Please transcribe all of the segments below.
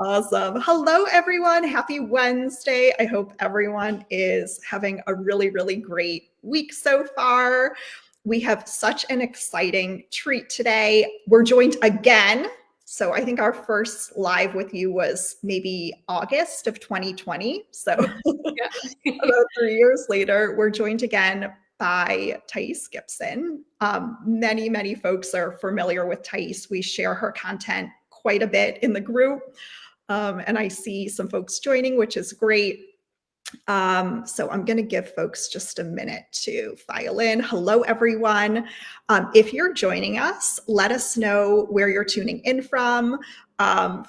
Awesome. Hello, everyone. Happy Wednesday. I hope everyone is having a really, really great week so far. We have such an exciting treat today. We're joined again. So I think our first live with you was maybe August of 2020. So Yeah. about 3 years later, we're joined again by Thais Gibson. Many folks are familiar with Thais. We share her content quite a bit in the group. And I see some folks joining, which is great. So I'm going to give folks just a minute to file in. Hello, everyone. If you're joining us, let us know where you're tuning in from.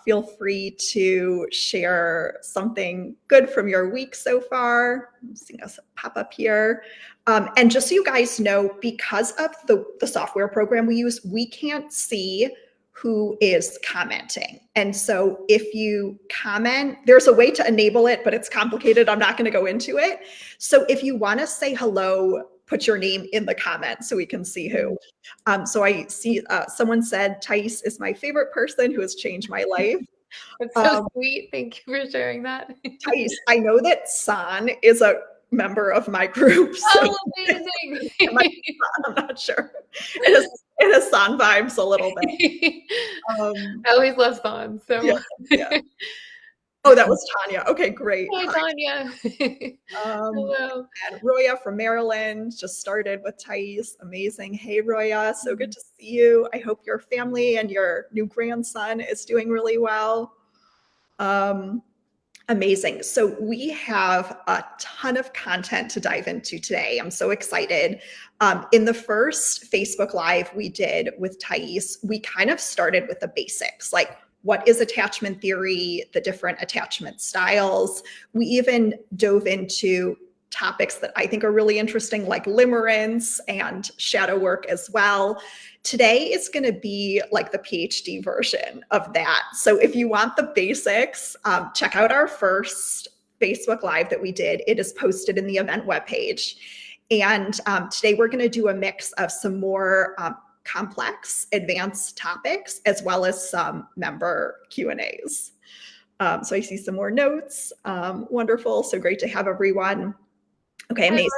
Feel free to share something good from your week so far. I'm seeing us pop up here. And just so you guys know, because of the software program we use, we can't see who is commenting. And so if you comment, there's a way to enable it, but it's complicated. I'm not going to go into it. So if you want to say hello, put your name in the comments so we can see who. So I see someone said, Thais is my favorite person who has changed my life. That's so sweet. Thank you for sharing that. Thais, I know that San is a member of my group. So Oh, amazing. I'm not sure. It has San vibes a little bit. I always love Fawn. Yeah, So yeah. Oh, that was Tanya. Okay, great. hi, Hi. Tanya. Hello. And Roya from Maryland just started with Thais. Amazing. Hey, Roya. So good to see you. I hope your family and your new grandson is doing really well. Amazing. So we have a ton of content to dive into today. I'm so excited. In the first Facebook Live we did with Thais, we kind of started with the basics, like what is attachment theory, the different attachment styles. We even dove into topics that I think are really interesting, like limerence and shadow work as well. Today is going to be like the PhD version of that. So if you want the basics, check out our first Facebook Live that we did. It is posted in the event webpage. And today we're going to do a mix of some more complex, advanced topics, as well as some member Q&As. So I see some more notes. Wonderful. So great to have everyone. Okay, amazing.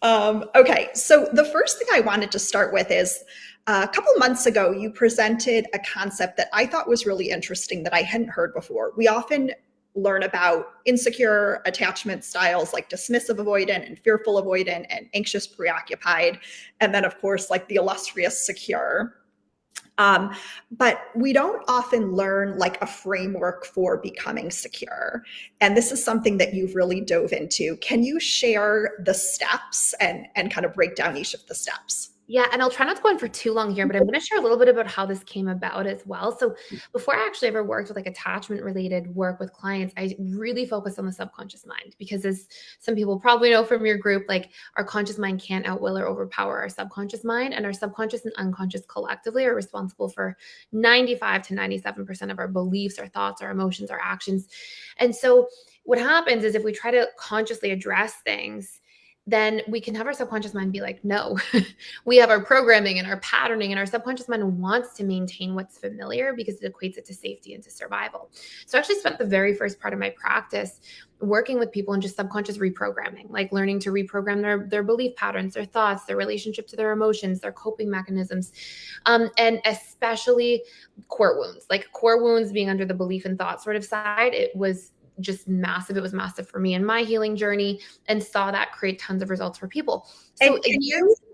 Okay, so the first thing I wanted to start with is a couple months ago, you presented a concept that I thought was really interesting that I hadn't heard before. We often learn about insecure attachment styles like dismissive avoidant and fearful avoidant and anxious preoccupied, and then of course like the illustrious secure. But we don't often learn like a framework for becoming secure. And this is something that you've really dove into. Can you share the steps and kind of break down each of the steps? Yeah, and I'll try not to go on for too long here, but I'm going to share a little bit about how this came about as well. So before I actually ever worked with like attachment related work with clients, I really focused on the subconscious mind because as some people probably know from your group, like our conscious mind can't outwill or overpower our subconscious mind, and our subconscious and unconscious collectively are responsible for 95 to 97% of our beliefs, our thoughts, our emotions, our actions. And so what happens is if we try to consciously address things, then we can have our subconscious mind be like, no, we have our programming and our patterning, and our subconscious mind wants to maintain what's familiar because it equates it to safety and to survival. So I actually spent the very first part of my practice working with people in just subconscious reprogramming, like learning to reprogram their belief patterns, their thoughts, their relationship to their emotions, their coping mechanisms, and especially core wounds, like core wounds being under the belief and thought sort of side. It was just massive. It was massive for me in my healing journey, and saw that create tons of results for people. So And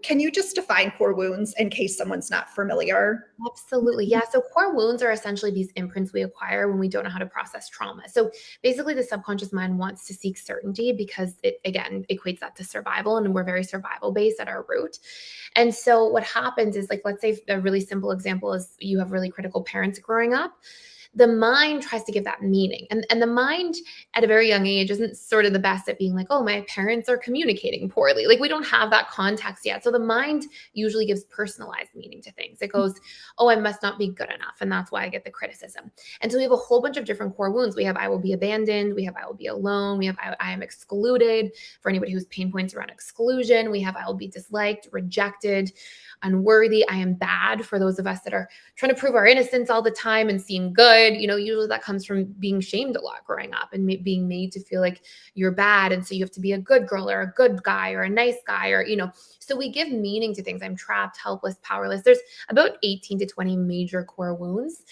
can you just define core wounds in case someone's not familiar? absolutely. Yeah. So core wounds are essentially these imprints we acquire when we don't know how to process trauma. So basically the subconscious mind wants to seek certainty because it, again, equates that to survival, and we're very survival based at our root. And so what happens is, like, let's say a really simple example is you have really critical parents growing up. The mind tries to give that meaning. And the mind at a very young age isn't sort of the best at being like, oh, my parents are communicating poorly. Like we don't have that context yet. So the mind usually gives personalized meaning to things. It goes, oh, I must not be good enough, and that's why I get the criticism. And so we have a whole bunch of different core wounds. We have I will be abandoned. We have I will be alone. We have I am excluded, for anybody whose pain points around exclusion. We have I will be disliked, rejected, unworthy. I am bad, for those of us that are trying to prove our innocence all the time and seem good. Usually that comes from being shamed a lot growing up and being made to feel like you're bad. And so you have to be a good girl or a good guy or a nice guy, so we give meaning to things. I'm trapped, helpless, powerless. There's about 18 to 20 major core wounds.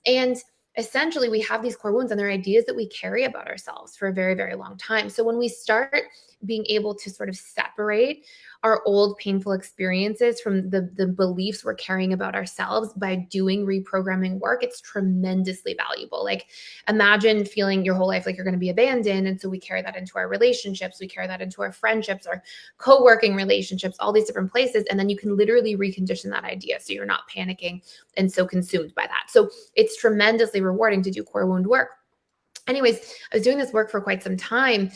And essentially, we have these core wounds, and they're ideas that we carry about ourselves for a very, very long time. So when we start being able to sort of separate our old painful experiences from the beliefs we're carrying about ourselves by doing reprogramming work, it's tremendously valuable. Like, imagine feeling your whole life like you're going to be abandoned. And so we carry that into our relationships, we carry that into our friendships, our co-working relationships, all these different places. And then you can literally recondition that idea so you're not panicking and so consumed by that. So it's tremendously rewarding to do core wound work. Anyways, I was doing this work for quite some time,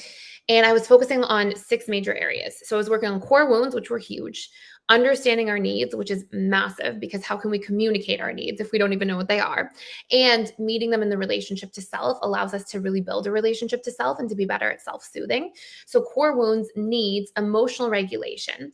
and I was focusing on 6 major areas. So I was working on core wounds, which were huge, understanding our needs, which is massive, because how can we communicate our needs if we don't even know what they are? And meeting them in the relationship to self allows us to really build a relationship to self and to be better at self-soothing. So core wounds needs emotional regulation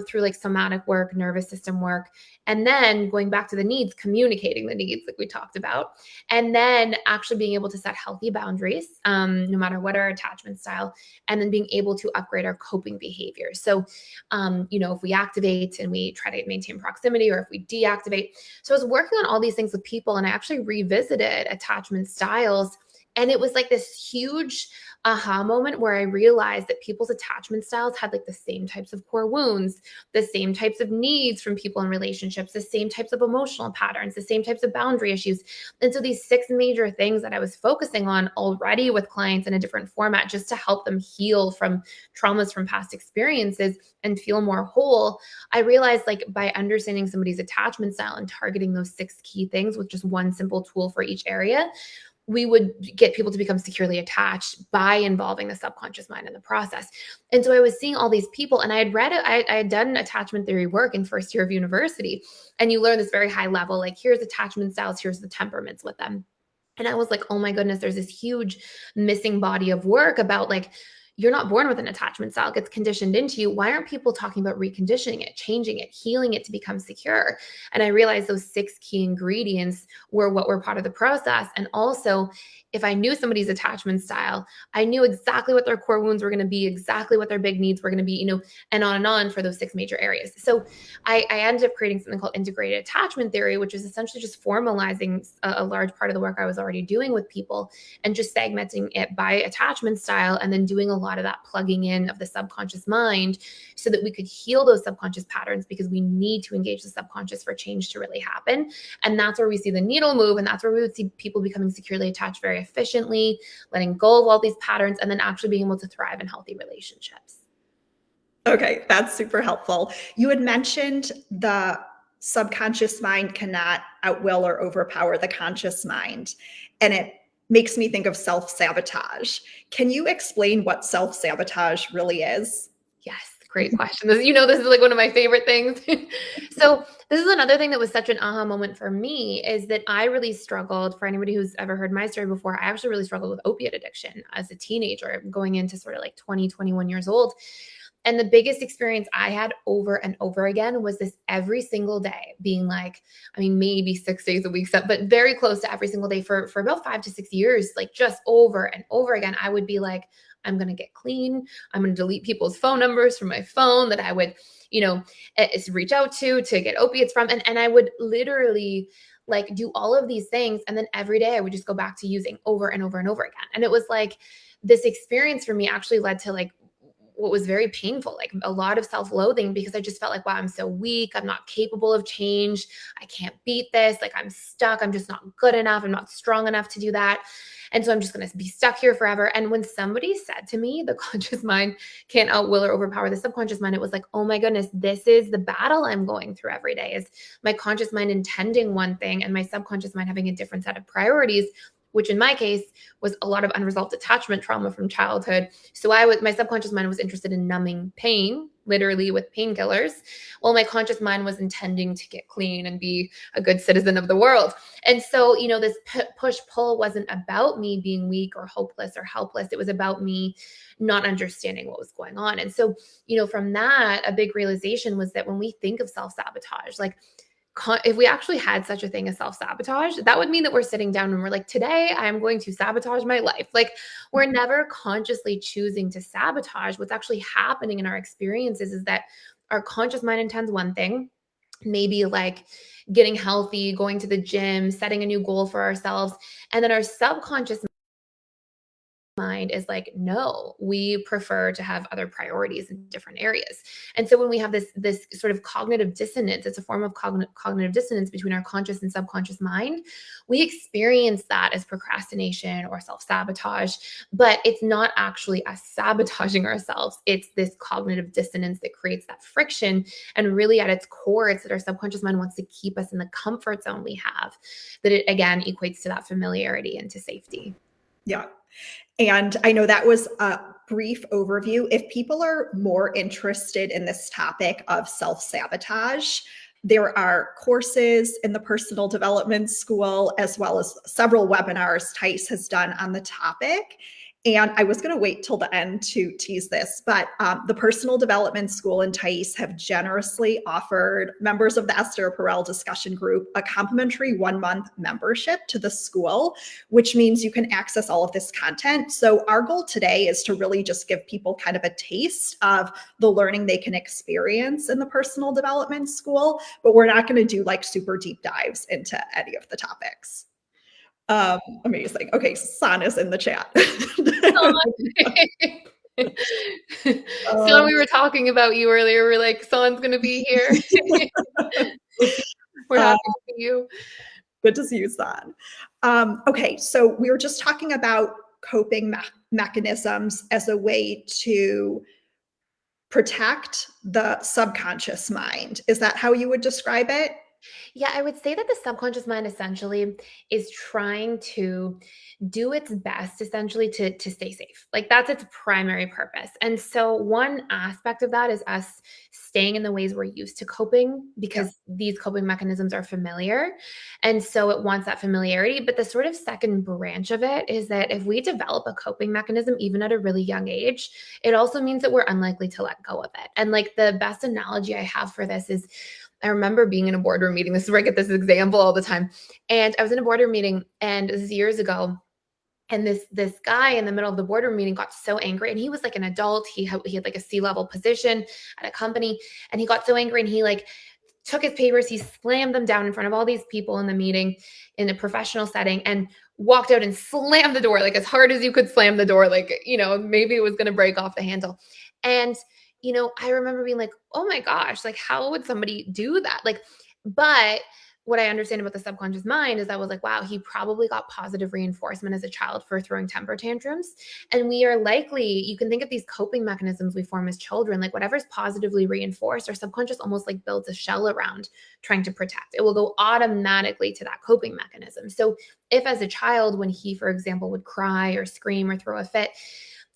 through like somatic work, nervous system work, and then going back to the needs, communicating the needs like we talked about, and then actually being able to set healthy boundaries, no matter what our attachment style, and then being able to upgrade our coping behaviors. So, if we activate and we try to maintain proximity, or if we deactivate. So I was working on all these things with people, and I actually revisited attachment styles. And it was like this huge aha moment where I realized that people's attachment styles had like the same types of core wounds, the same types of needs from people in relationships, the same types of emotional patterns, the same types of boundary issues. And so these 6 major things that I was focusing on already with clients in a different format, just to help them heal from traumas from past experiences and feel more whole, I realized, like, by understanding somebody's attachment style and targeting those 6 key things with just one simple tool for each area, we would get people to become securely attached by involving the subconscious mind in the process. And so I was seeing all these people, and I had done attachment theory work in first year of university. And you learn this very high level, like, here's attachment styles, here's the temperaments with them. And I was like, oh my goodness, there's this huge missing body of work about, like, you're not born with an attachment style, it gets conditioned into you. Why aren't people talking about reconditioning it, changing it, healing it to become secure? And I realized those 6 key ingredients were what were part of the process. And also, if I knew somebody's attachment style, I knew exactly what their core wounds were going to be, exactly what their big needs were going to be, and on for those 6 major areas. So I ended up creating something called integrated attachment theory, which is essentially just formalizing a large part of the work I was already doing with people and just segmenting it by attachment style, and then doing a lot of that plugging in of the subconscious mind so that we could heal those subconscious patterns, because we need to engage the subconscious for change to really happen. And that's where we see the needle move. And that's where we would see people becoming securely attached very efficiently, letting go of all these patterns, and then actually being able to thrive in healthy relationships. Okay, that's super helpful. You had mentioned the subconscious mind cannot outwill or overpower the conscious mind, and it makes me think of self-sabotage. Can you explain what self-sabotage really is? Yes, great question. This is like one of my favorite things. So this is another thing that was such an aha moment for me, is that I really struggled. For anybody who's ever heard my story before, I actually really struggled with opiate addiction as a teenager, going into sort of like 20, 21 years old. And the biggest experience I had over and over again was this every single day being like, I mean, maybe 6 days a week, but very close to every single day for about 5 to 6 years, like just over and over again. I would be like, I'm going to get clean. I'm going to delete people's phone numbers from my phone that I would, reach out to get opiates from. And I would literally like do all of these things. And then every day I would just go back to using over and over and over again. And it was like, this experience for me actually led to like what was very painful, like a lot of self-loathing, because I just felt like, wow, I'm so weak. I'm not capable of change. I can't beat this. Like, I'm stuck. I'm just not good enough. I'm not strong enough to do that. And so I'm just going to be stuck here forever. And when somebody said to me, the conscious mind can't outwill or overpower the subconscious mind, it was like, oh my goodness, this is the battle I'm going through every day, is my conscious mind intending one thing and my subconscious mind having a different set of priorities, which in my case was a lot of unresolved attachment trauma from childhood. So my subconscious mind was interested in numbing pain, literally with painkillers, while my conscious mind was intending to get clean and be a good citizen of the world. And so, this push pull wasn't about me being weak or hopeless or helpless. It was about me not understanding what was going on. And so, from that, a big realization was that when we think of self-sabotage, like if we actually had such a thing as self-sabotage, that would mean that we're sitting down and we're like, today I'm going to sabotage my life. Like, we're never consciously choosing to sabotage. What's actually happening in our experiences is that our conscious mind intends one thing, maybe like getting healthy, going to the gym, setting a new goal for ourselves. And then our subconscious mind is like, no, we prefer to have other priorities in different areas. And so when we have this sort of cognitive dissonance, it's a form of cognitive dissonance between our conscious and subconscious mind. We experience that as procrastination or self-sabotage, but it's not actually us sabotaging ourselves. It's this cognitive dissonance that creates that friction. And really at its core, it's that our subconscious mind wants to keep us in the comfort zone we have, that it again equates to that familiarity and to safety. Yeah. And I know that was a brief overview. If people are more interested in this topic of self-sabotage, there are courses in the Personal Development School, as well as several webinars Tice has done on the topic. And I was going to wait till the end to tease this, but the Personal Development School and Tice have generously offered members of the Esther Perel discussion group a complimentary 1-month membership to the school, which means you can access all of this content. So our goal today is to really just give people kind of a taste of the learning they can experience in the Personal Development School, but we're not going to do like super deep dives into any of the topics. Amazing. Okay, San is in the chat. Son, we were talking about you earlier. We're like, Son's going to be here. We're happy to see you. Good to see you, San. Okay, so we were just talking about coping mechanisms as a way to protect the subconscious mind. Is that how you would describe it? Yeah, I would say that the subconscious mind essentially is trying to do its best essentially to stay safe. Like, that's its primary purpose. And so one aspect of that is us staying in the ways we're used to coping, because these coping mechanisms are familiar. And so it wants that familiarity. But the sort of second branch of it is that if we develop a coping mechanism, even at a really young age, it also means that we're unlikely to let go of it. And like, the best analogy I have for this is, I remember being in a boardroom meeting. This is where I get this example all the time. And I was in a boardroom meeting, and this is years ago. And this guy in the middle of the boardroom meeting got so angry, and he was like an adult. He had like a C-level position at a company, and he got so angry, and he like took his papers, he slammed them down in front of all these people in the meeting in a professional setting, and walked out and slammed the door like as hard as you could slam the door, like, maybe it was going to break off the handle. And I remember being like, oh my gosh, like, how would somebody do that? Like, but what I understand about the subconscious mind is I was like, wow, he probably got positive reinforcement as a child for throwing temper tantrums. And we are likely, you can think of these coping mechanisms we form as children, like whatever's positively reinforced, our subconscious almost like builds a shell around trying to protect. It will go automatically to that coping mechanism. So if as a child, when he, for example, would cry or scream or throw a fit,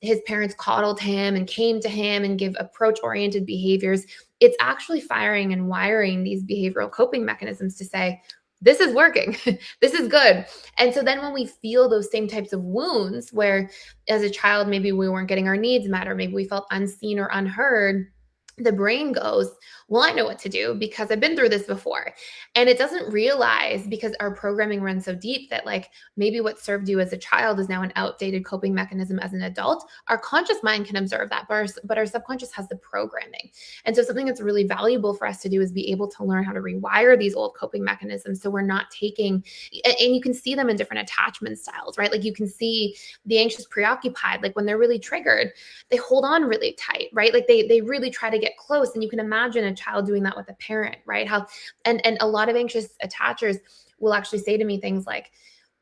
his parents coddled him and came to him and give approach-oriented behaviors, it's actually firing and wiring these behavioral coping mechanisms to say, this is working, this is good. And so then when we feel those same types of wounds where as a child, maybe we weren't getting our needs met, or maybe we felt unseen or unheard, the brain goes, well, I know what to do because I've been through this before. And it doesn't realize, because our programming runs so deep, that like maybe what served you as a child is now an outdated coping mechanism as an adult. Our conscious mind can observe that, but our subconscious has the programming. And so something that's really valuable for us to do is be able to learn how to rewire these old coping mechanisms so we're not taking, and you can see them in different attachment styles, right? Like you can see the anxious preoccupied, like when they're really triggered, they hold on really tight, right? Like they really try to get close. And you can imagine a child doing that with a parent, right? And a lot of anxious attachers will actually say to me things like,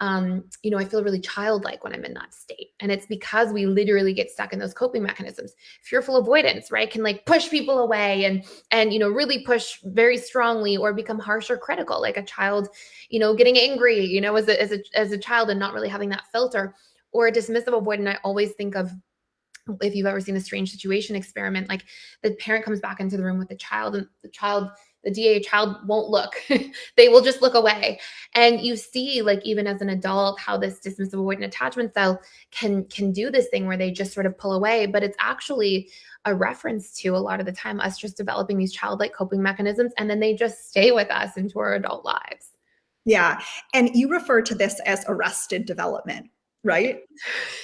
I feel really childlike when I'm in that state. And it's because we literally get stuck in those coping mechanisms. Fearful avoidance, right? Can like push people away and really push very strongly or become harsh or critical, like a child, getting angry, as a child and not really having that filter. Or a dismissive avoidant, I always think of, if you've ever seen a strange situation experiment, like the parent comes back into the room with the child and the DA child won't look. They will just look away. And you see, like, even as an adult, how this dismissive avoidant attachment style can do this thing where they just sort of pull away. But it's actually a reference to, a lot of the time, us just developing these childlike coping mechanisms, and then they just stay with us into our adult lives. Yeah. And you refer to this as arrested development, right?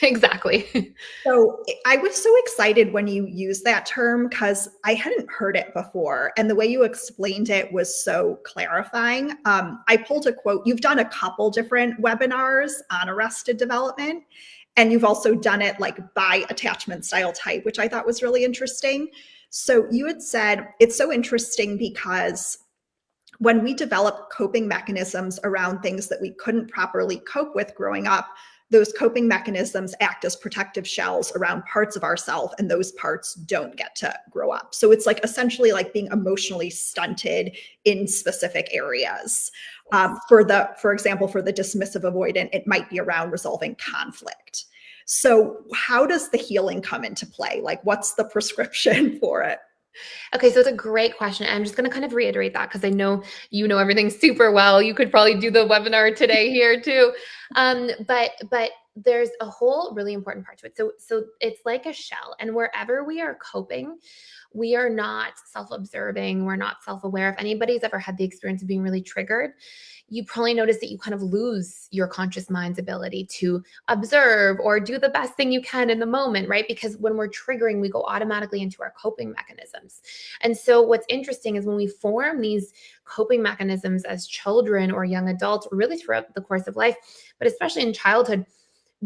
Exactly. So I was so excited when you used that term because I hadn't heard it before. And the way you explained it was so clarifying. I pulled a quote. You've done a couple different webinars on arrested development, and you've also done it like by attachment style type, which I thought was really interesting. So you had said it's so interesting because when we develop coping mechanisms around things that we couldn't properly cope with growing up, those coping mechanisms act as protective shells around parts of ourselves, and those parts don't get to grow up. So it's like essentially like being emotionally stunted in specific areas. For example, for the dismissive avoidant, it might be around resolving conflict. So how does the healing come into play? Like, what's the prescription for it? Okay, so it's a great question. I'm just going to kind of reiterate that because I know you know everything super well. You could probably do the webinar today here too. But there's a whole really important part to it. So it's like a shell, and wherever we are coping, we are not self-observing, we're not self-aware. If anybody's ever had the experience of being really triggered, you probably notice that you kind of lose your conscious mind's ability to observe or do the best thing you can in the moment, right? Because when we're triggering, we go automatically into our coping mechanisms. And so what's interesting is when we form these coping mechanisms as children or young adults, really throughout the course of life, but especially in childhood,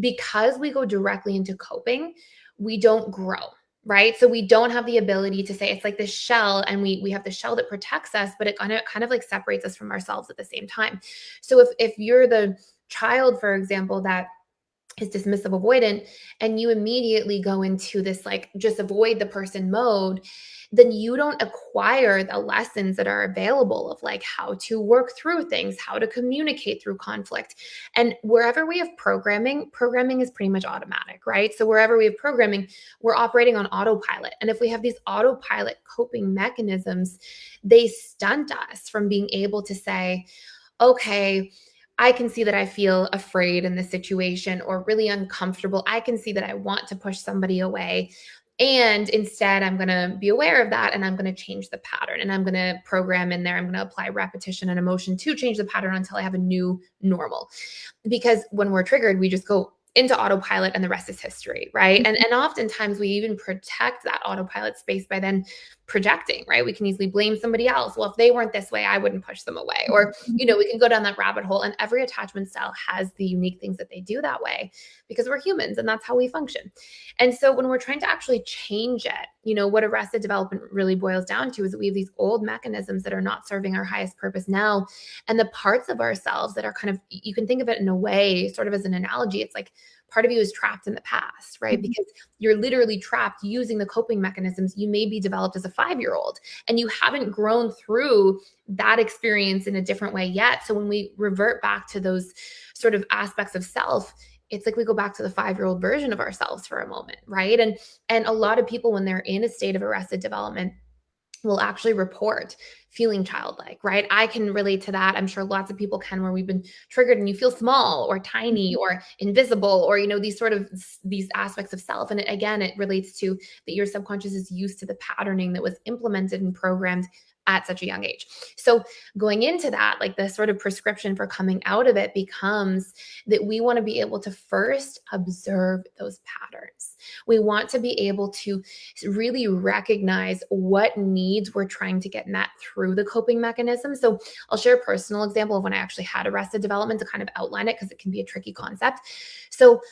because we go directly into coping, we don't grow. Right. So we don't have the ability to say, it's like this shell, and we have the shell that protects us, but it kind of like separates us from ourselves at the same time. So if you're the child, for example, that is dismissive avoidant, and you immediately go into this like just avoid the person mode, then you don't acquire the lessons that are available of like how to work through things, how to communicate through conflict. And wherever we have programming is pretty much automatic, right? So wherever we have programming, we're operating on autopilot. And if we have these autopilot coping mechanisms, they stunt us from being able to say, okay, I can see that I feel afraid in this situation or really uncomfortable. I can see that I want to push somebody away. And instead, I'm going to be aware of that, and I'm going to change the pattern, and I'm going to program in there. I'm going to apply repetition and emotion to change the pattern until I have a new normal. Because when we're triggered, we just go into autopilot and the rest is history, right? And oftentimes we even protect that autopilot space by then projecting, right? We can easily blame somebody else. Well, if they weren't this way, I wouldn't push them away. Or, we can go down that rabbit hole, and every attachment style has the unique things that they do that way because we're humans and that's how we function. And so when we're trying to actually change it, what arrested development really boils down to is that we have these old mechanisms that are not serving our highest purpose now. And the parts of ourselves that are kind of, you can think of it in a way, sort of as an analogy, it's like part of you is trapped in the past, right? Because you're literally trapped using the coping mechanisms you maybe developed as a 5-year-old, and you haven't grown through that experience in a different way yet. So when we revert back to those sort of aspects of self, it's like we go back to the 5-year-old version of ourselves for a moment, right? And a lot of people, when they're in a state of arrested development, will actually report feeling childlike, right? I can relate to that. I'm sure lots of people can, where we've been triggered and you feel small or tiny or invisible, or, these aspects of self. And again, it relates to that your subconscious is used to the patterning that was implemented and programmed at such a young age. So going into that, like the sort of prescription for coming out of it becomes that we want to be able to first observe those patterns. We want to be able to really recognize what needs we're trying to get met through the coping mechanism. So I'll share a personal example of when I actually had arrested development to kind of outline it, because it can be a tricky concept. So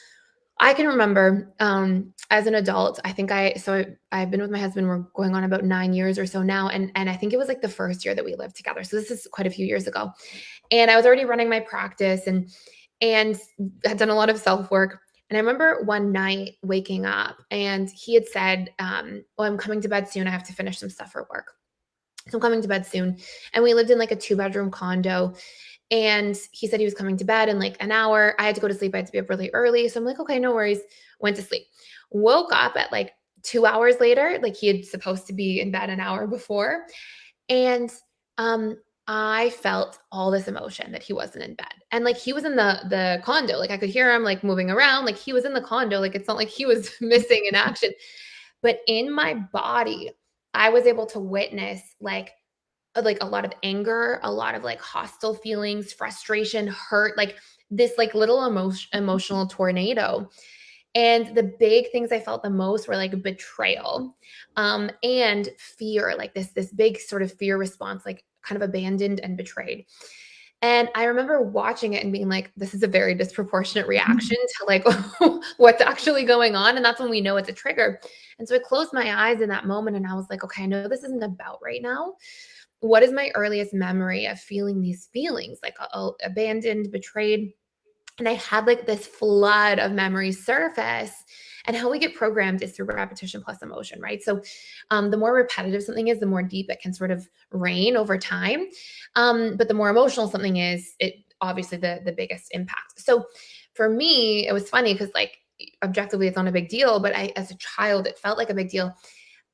I can remember as an adult, I've been with my husband, we're going on about 9 years or so now. And I think it was like the first year that we lived together. So this is quite a few years ago. And I was already running my practice, and had done a lot of self work. And I remember one night waking up and he had said, well, I'm coming to bed soon. I have to finish some stuff for work. So I'm coming to bed soon. And we lived in like a 2-bedroom condo. And he said he was coming to bed in like an hour. I had to go to sleep. I had to be up really early. So I'm like, okay, no worries. Went to sleep. Woke up at like 2 hours later, like he had supposed to be in bed an hour before. And um I felt all this emotion that he wasn't in bed. And like he was in the condo. Like I could hear him like moving around. Like he was in the condo. Like it's not like he was missing in action. But in my body, I was able to witness like a lot of anger, a lot of like hostile feelings, frustration, hurt, like this like little emotional tornado. And the big things I felt the most were like betrayal, and fear, like this big sort of fear response, like kind of abandoned and betrayed. And I remember watching it and being like, this is a very disproportionate reaction to like what's actually going on. And that's when we know it's a trigger. And so I closed my eyes in that moment and I was like, okay, I know this isn't about right now. What is my earliest memory of feeling these feelings, like abandoned, betrayed? And I had like this flood of memories surface. And how we get programmed is through repetition plus emotion, right? So the more repetitive something is, the more deep it can sort of reign over time. But the more emotional something is, it obviously the biggest impact. So for me, it was funny because like objectively it's not a big deal, but I as a child, it felt like a big deal.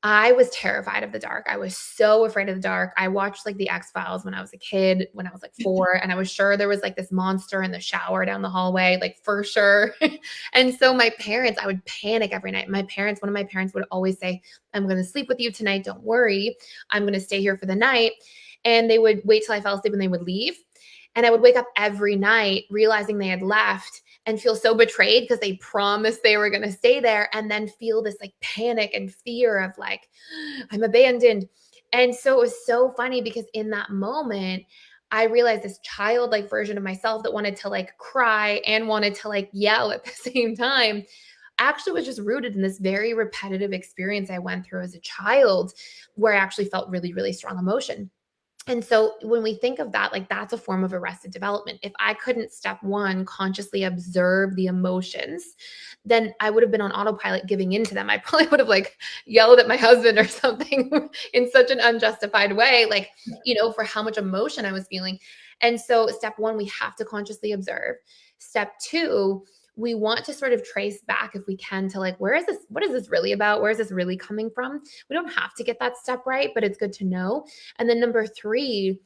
I was terrified of the dark. I was so afraid of the dark. I watched like the X-Files when I was a kid, when I was like 4, and I was sure there was like this monster in the shower down the hallway, like for sure. And so my parents, I would panic every night. One of my parents would always say, I'm going to sleep with you tonight. Don't worry. I'm going to stay here for the night. And they would wait till I fell asleep and they would leave. And I would wake up every night realizing they had left and feel so betrayed because they promised they were going to stay there, and then feel this like panic and fear of like, I'm abandoned. And so it was so funny because in that moment, I realized this childlike version of myself that wanted to like cry and wanted to like yell at the same time actually was just rooted in this very repetitive experience I went through as a child where I actually felt really, really strong emotion. And so when we think of that, like that's a form of arrested development. If I couldn't, step one, consciously observe the emotions, then I would have been on autopilot giving into them. I probably would have like yelled at my husband or something in such an unjustified way, like, for how much emotion I was feeling. And so step one, we have to consciously observe. Step two, we want to sort of trace back if we can to like, what is this really about? Where is this really coming from? We don't have to get that step right, but it's good to know. And then number three,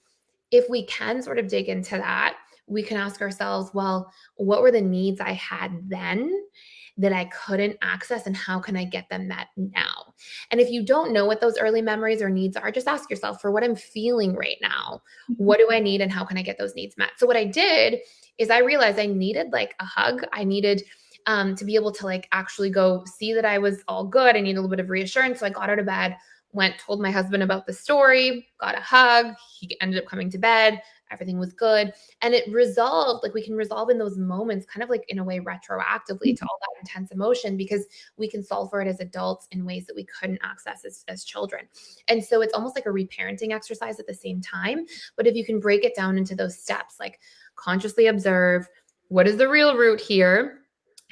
if we can sort of dig into that, we can ask ourselves, well, what were the needs I had then that I couldn't access, and how can I get them met now? And if you don't know what those early memories or needs are, just ask yourself, for what I'm feeling right now, what do I need and how can I get those needs met? So what I did is I realized I needed like a hug. I needed to be able to like actually go see that I was all good. I need a little bit of reassurance. So I got out of bed, went, told my husband about the story, got a hug. He ended up coming to bed. Everything was good. And it resolved, like we can resolve in those moments, kind of like in a way retroactively to all that intense emotion, because we can solve for it as adults in ways that we couldn't access as children. And so it's almost like a reparenting exercise at the same time. But if you can break it down into those steps, like consciously observe, what is the real root here?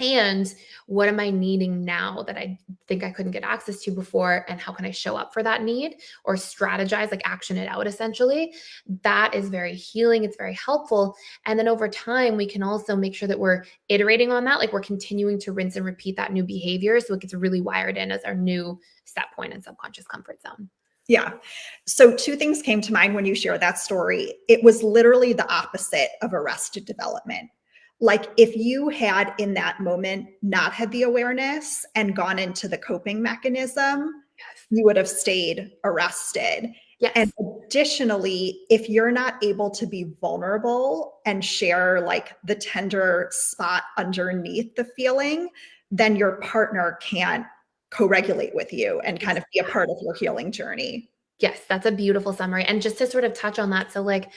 And what am I needing now that I think I couldn't get access to before? And how can I show up for that need or strategize, like action it out essentially? That is very healing. It's very helpful. And then over time, we can also make sure that we're iterating on that. Like we're continuing to rinse and repeat that new behavior. So it gets really wired in as our new set point and subconscious comfort zone. Yeah. So two things came to mind when you shared that story. It was literally the opposite of arrested development. Like if you had in that moment not had the awareness and gone into the coping mechanism, Yes. you would have stayed arrested. And Yes. additionally, if you're not able to be vulnerable and share like the tender spot underneath the feeling, then your partner can't co-regulate with you and kind of be a part of your healing journey. Yes, that's a beautiful summary. And just to sort of touch on that, so like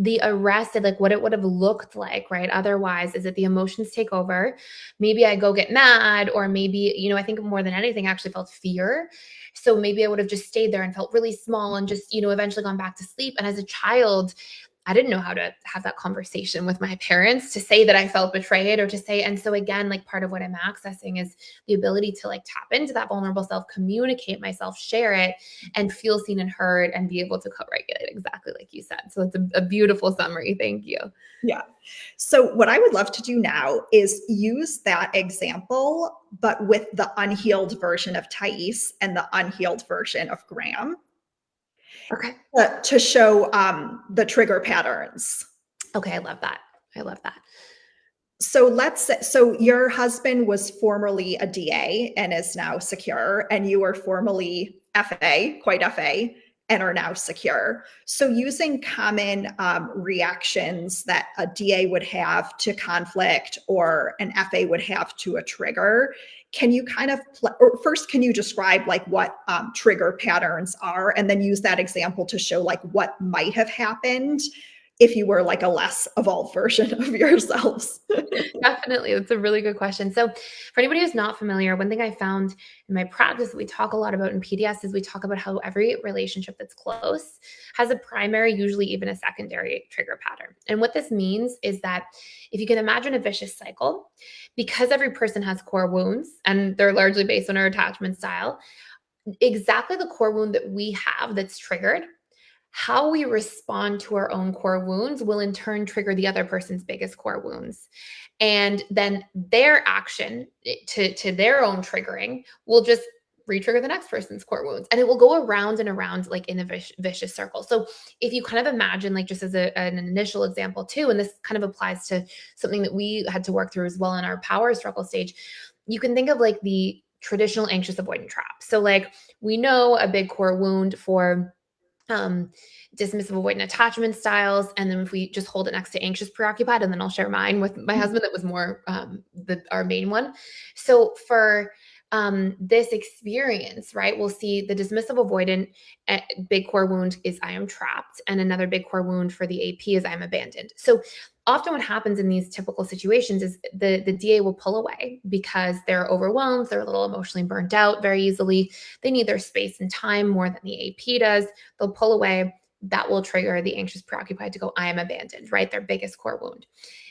the arrested, like what it would have looked like, right? Otherwise, is it the emotions take over? Maybe I go get mad, or maybe, I think more than anything, I actually felt fear. So maybe I would have just stayed there and felt really small and just, eventually gone back to sleep. And as a child, I didn't know how to have that conversation with my parents to say that I felt betrayed, or to say, and so again, like part of what I'm accessing is the ability to like tap into that vulnerable self, communicate myself, share it, and feel seen and heard, and be able to co-regulate, exactly like you said. So it's a beautiful summary. Thank you. Yeah. So what I would love to do now is use that example, but with the unhealed version of Thais and the unhealed version of Graham, Okay. to show the trigger patterns. Okay. I love that. I love that. So let's say, so your husband was formerly a DA and is now secure, and you were formerly FA, quite FA, and are now secure. So using common reactions that a DA would have to conflict or an FA would have to a trigger, can you kind of, or first, can you describe like what trigger patterns are, and then use that example to show like what might have happened if you were like a less evolved version of yourselves? Definitely. That's a really good question. So, for anybody who's not familiar, one thing I found in my practice that we talk a lot about in PDS is we talk about how every relationship that's close has a primary, usually even a secondary trigger pattern. And what this means is that if you can imagine a vicious cycle, because every person has core wounds and they're largely based on our attachment style, exactly the core wound that we have that's triggered, how we respond to our own core wounds will in turn trigger the other person's biggest core wounds. And then their action to their own triggering will just re-trigger the next person's core wounds. And it will go around and around like in a vicious circle. So if you kind of imagine, like just as an initial example too, and this kind of applies to something that we had to work through as well in our power struggle stage, you can think of like the traditional anxious avoidant trap. So like we know a big core wound for dismissive avoidant attachment styles. And then if we just hold it next to anxious preoccupied, and then I'll share mine with my husband, that was more our main one. So for this experience, right, we'll see the dismissive avoidant big core wound is I am trapped, and another big core wound for the AP is I'm abandoned. So often what happens in these typical situations is the DA will pull away because they're overwhelmed, they're a little emotionally burnt out very easily, they need their space and time more than the AP does. They'll pull away. That will trigger the anxious preoccupied to go, I am abandoned, right? Their biggest core wound.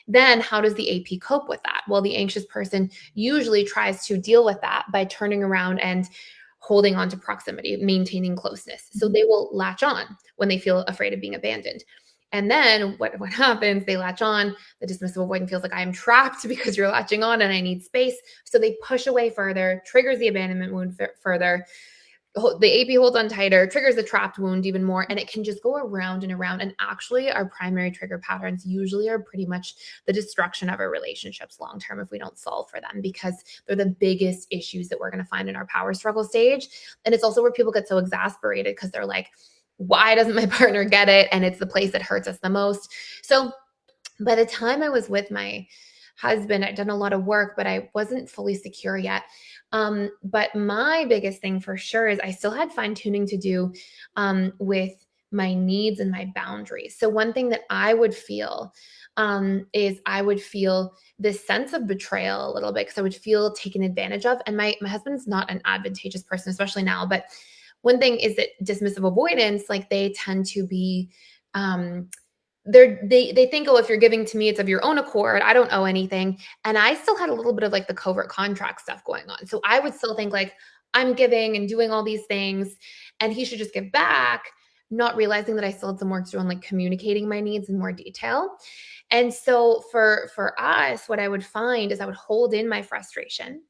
Then how does the AP cope with that? Well, the anxious person usually tries to deal with that by turning around and holding on to proximity, maintaining closeness. So they will latch on when they feel afraid of being abandoned. And then what happens? They latch on. The dismissive avoidant feels like I am trapped because you're latching on and I need space. So they push away further, triggers the abandonment wound further. The AP holds on tighter, triggers the trapped wound even more, and it can just go around and around. And actually, our primary trigger patterns usually are pretty much the destruction of our relationships long term if we don't solve for them, because they're the biggest issues that we're going to find in our power struggle stage. And it's also where people get so exasperated because they're like, why doesn't my partner get it? And it's the place that hurts us the most. So by the time I was with my husband, I'd done a lot of work, but I wasn't fully secure yet. But my biggest thing for sure is I still had fine tuning to do with my needs and my boundaries. So one thing that I would feel is I would feel this sense of betrayal a little bit because I would feel taken advantage of. And my husband's not an advantageous person, especially now. But one thing is that dismissive avoidance, like they tend to be they think, oh, if you're giving to me, it's of your own accord. I don't owe anything. And I still had a little bit of like the covert contract stuff going on. So I would still think like I'm giving and doing all these things and he should just give back, not realizing that I still had some work to do on like communicating my needs in more detail. And so for us, what I would find is I would hold in my frustration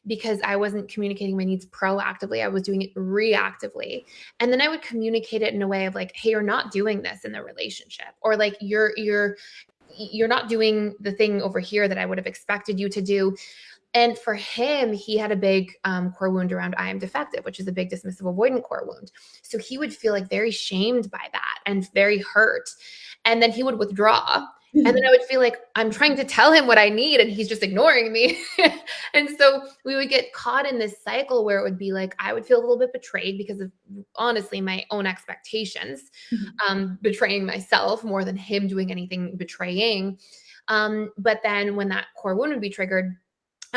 because I wasn't communicating my needs proactively. I was doing it reactively. And then I would communicate it in a way of like, hey, you're not doing this in the relationship, or like you're not doing the thing over here that I would have expected you to do. And for him, he had a big core wound around I am defective, which is a big dismissive avoidant core wound. So he would feel like very shamed by that and very hurt. And then he would withdraw. And then I would feel like I'm trying to tell him what I need and he's just ignoring me. And so we would get caught in this cycle where it would be like, I would feel a little bit betrayed because of honestly my own expectations, betraying myself more than him doing anything betraying. But then when that core wound would be triggered,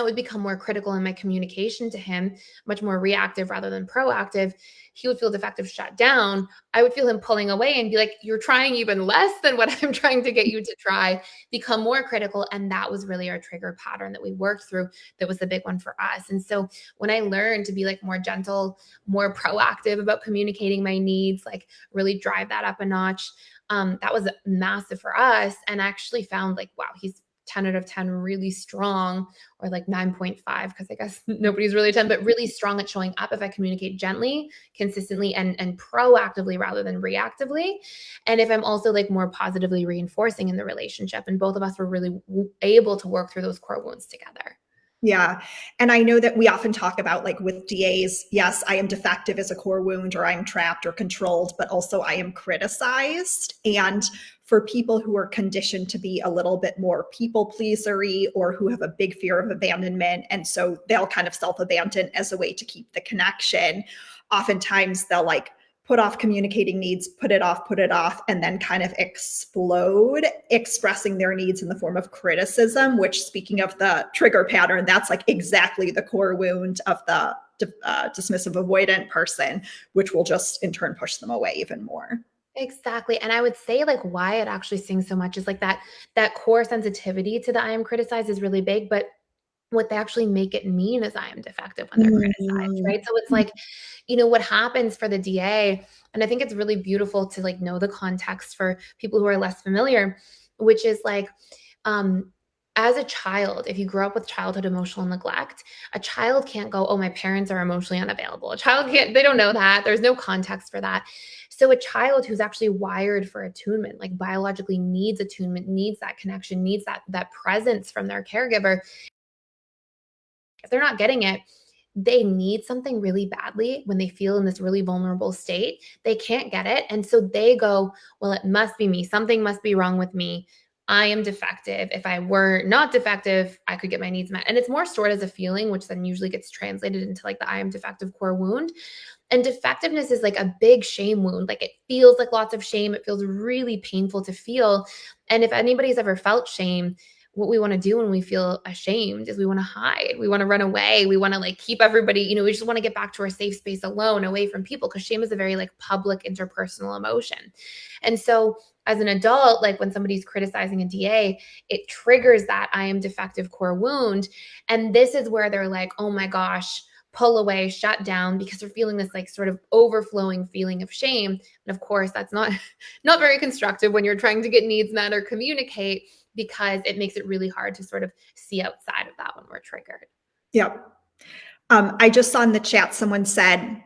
I would become more critical in my communication to him, much more reactive rather than proactive. He would feel defective, shut down. I would feel him pulling away and be like, you're trying even less than what I'm trying to get you to try, become more critical. And that was really our trigger pattern that we worked through. That was the big one for us. And so when I learned to be like more gentle, more proactive about communicating my needs, like really drive that up a notch, that was massive for us. And I actually found like, wow, he's 10 out of 10 really strong, or like 9.5 because I guess nobody's really 10, but really strong at showing up if I communicate gently, consistently, and proactively rather than reactively. And if I'm also like more positively reinforcing in the relationship, and both of us were really able to work through those core wounds together. Yeah. And I know that we often talk about, like, with DAs, yes, I am defective as a core wound, or I'm trapped or controlled, but also I am criticized. And for people who are conditioned to be a little bit more people pleasery, or who have a big fear of abandonment, and so they'll kind of self abandon as a way to keep the connection, oftentimes they'll like put off communicating needs, put it off, and then kind of explode, expressing their needs in the form of criticism, which, speaking of the trigger pattern, that's like exactly the core wound of the dismissive avoidant person, which will just in turn push them away even more. Exactly. And I would say like why it actually stings so much is like that core sensitivity to the I am criticized is really big, but what they actually make it mean is I am defective when they're criticized, Mm. right? So it's like, what happens for the DA, and I think it's really beautiful to like know the context for people who are less familiar, which is like, um, as a child, if you grow up with childhood emotional neglect, a child can't go, oh, my parents are emotionally unavailable. A child can't, they don't know that. There's no context for that. So a child who's actually wired for attunement, like biologically needs attunement, needs that connection, needs that presence from their caregiver, if they're not getting it, they need something really badly when they feel in this really vulnerable state. They can't get it. And so they go, well, it must be me. Something must be wrong with me. I am defective. If I were not defective, I could get my needs met. And it's more stored as a feeling, which then usually gets translated into like the I am defective core wound. And defectiveness is like a big shame wound. Like it feels like lots of shame. It feels really painful to feel. And if anybody's ever felt shame, what we want to do when we feel ashamed is we want to hide. We want to run away. We want to like keep everybody, we just want to get back to our safe space alone, away from people, because shame is a very like public interpersonal emotion. And so as an adult, like when somebody's criticizing a DA, it triggers that I am defective core wound. And this is where they're like, oh my gosh, pull away, shut down, because they're feeling this like sort of overflowing feeling of shame. And of course, that's not not very constructive when you're trying to get needs met or communicate, because it makes it really hard to sort of see outside of that when we're triggered. Yep. I just saw in the chat someone said,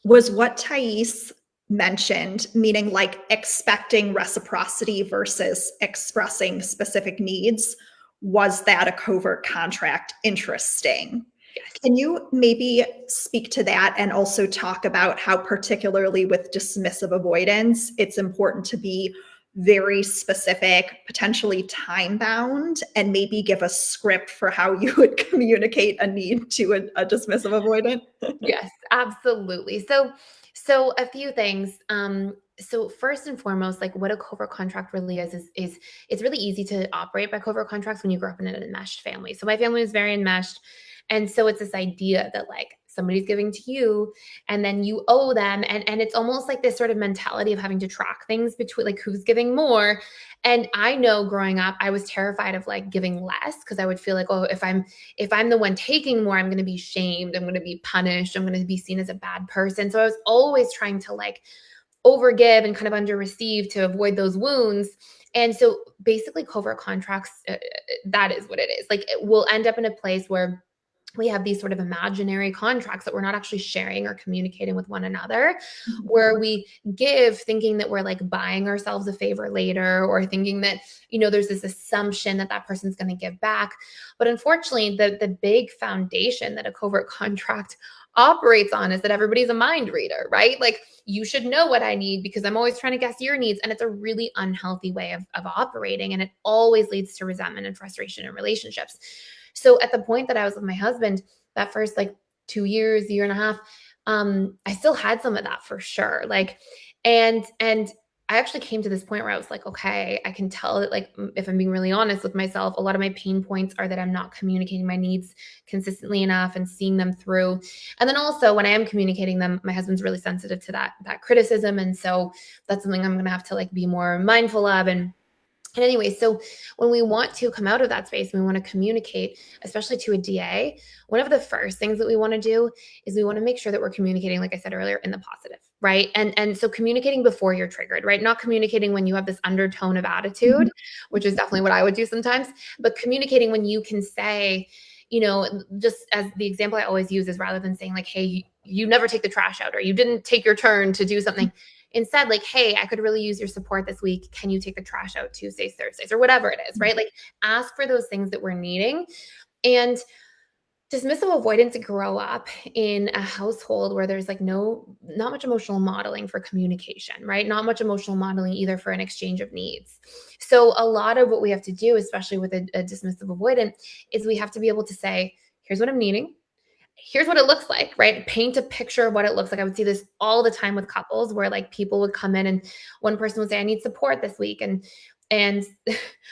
was what Thais mentioned, meaning like expecting reciprocity versus expressing specific needs, was that a covert contract? Interesting. Yes. Can you maybe speak to that, and also talk about how, particularly with dismissive avoidance, it's important to be very specific, potentially time bound, and maybe give a script for how you would communicate a need to a dismissive avoidant? Yes, absolutely. So a few things. So first and foremost, like what a covert contract really is it's really easy to operate by covert contracts when you grow up in an enmeshed family. So my family was very enmeshed. And so it's this idea that like somebody's giving to you and then you owe them. And it's almost like this sort of mentality of having to track things between like who's giving more. And I know growing up, I was terrified of like giving less, because I would feel like, oh, if I'm the one taking more, I'm going to be shamed. I'm going to be punished. I'm going to be seen as a bad person. So I was always trying to like overgive and kind of under receive to avoid those wounds. And so basically covert contracts, that is what it is. Like we'll end up in a place where we have these sort of imaginary contracts that we're not actually sharing or communicating with one another, where we give thinking that we're like buying ourselves a favor later, or thinking that, there's this assumption that that person's going to give back. But unfortunately, the big foundation that a covert contract operates on is that everybody's a mind reader, right? Like you should know what I need because I'm always trying to guess your needs. And it's a really unhealthy way of operating. And it always leads to resentment and frustration in relationships. So at the point that I was with my husband, that first like 2 years, year and a half, I still had some of that for sure. Like, and I actually came to this point where I was like, okay, I can tell that, like, if I'm being really honest with myself, a lot of my pain points are that I'm not communicating my needs consistently enough and seeing them through. And then also when I am communicating them, my husband's really sensitive to that criticism. And so that's something I'm going to have to like be more mindful of. And anyway, so when we want to come out of that space, we want to communicate, especially to a DA, one of the first things that we want to do is we want to make sure that we're communicating, like I said earlier, in the positive, right? And so communicating before you're triggered, right? Not communicating when you have this undertone of attitude, which is definitely what I would do sometimes, but communicating when you can say, just as the example I always use is rather than saying like, hey, you never take the trash out or you didn't take your turn to do something. Instead, like, hey, I could really use your support this week. Can you take the trash out Tuesdays, Thursdays, or whatever it is, right? Like, ask for those things that we're needing. And dismissive avoidance grow up in a household where there's like not much emotional modeling for communication, right? Not much emotional modeling either for an exchange of needs. So a lot of what we have to do, especially with a dismissive avoidant, is we have to be able to say, here's what I'm needing. Here's what it looks like, right? Paint a picture of what it looks like. I would see this all the time with couples where like people would come in and one person would say, I need support this week. And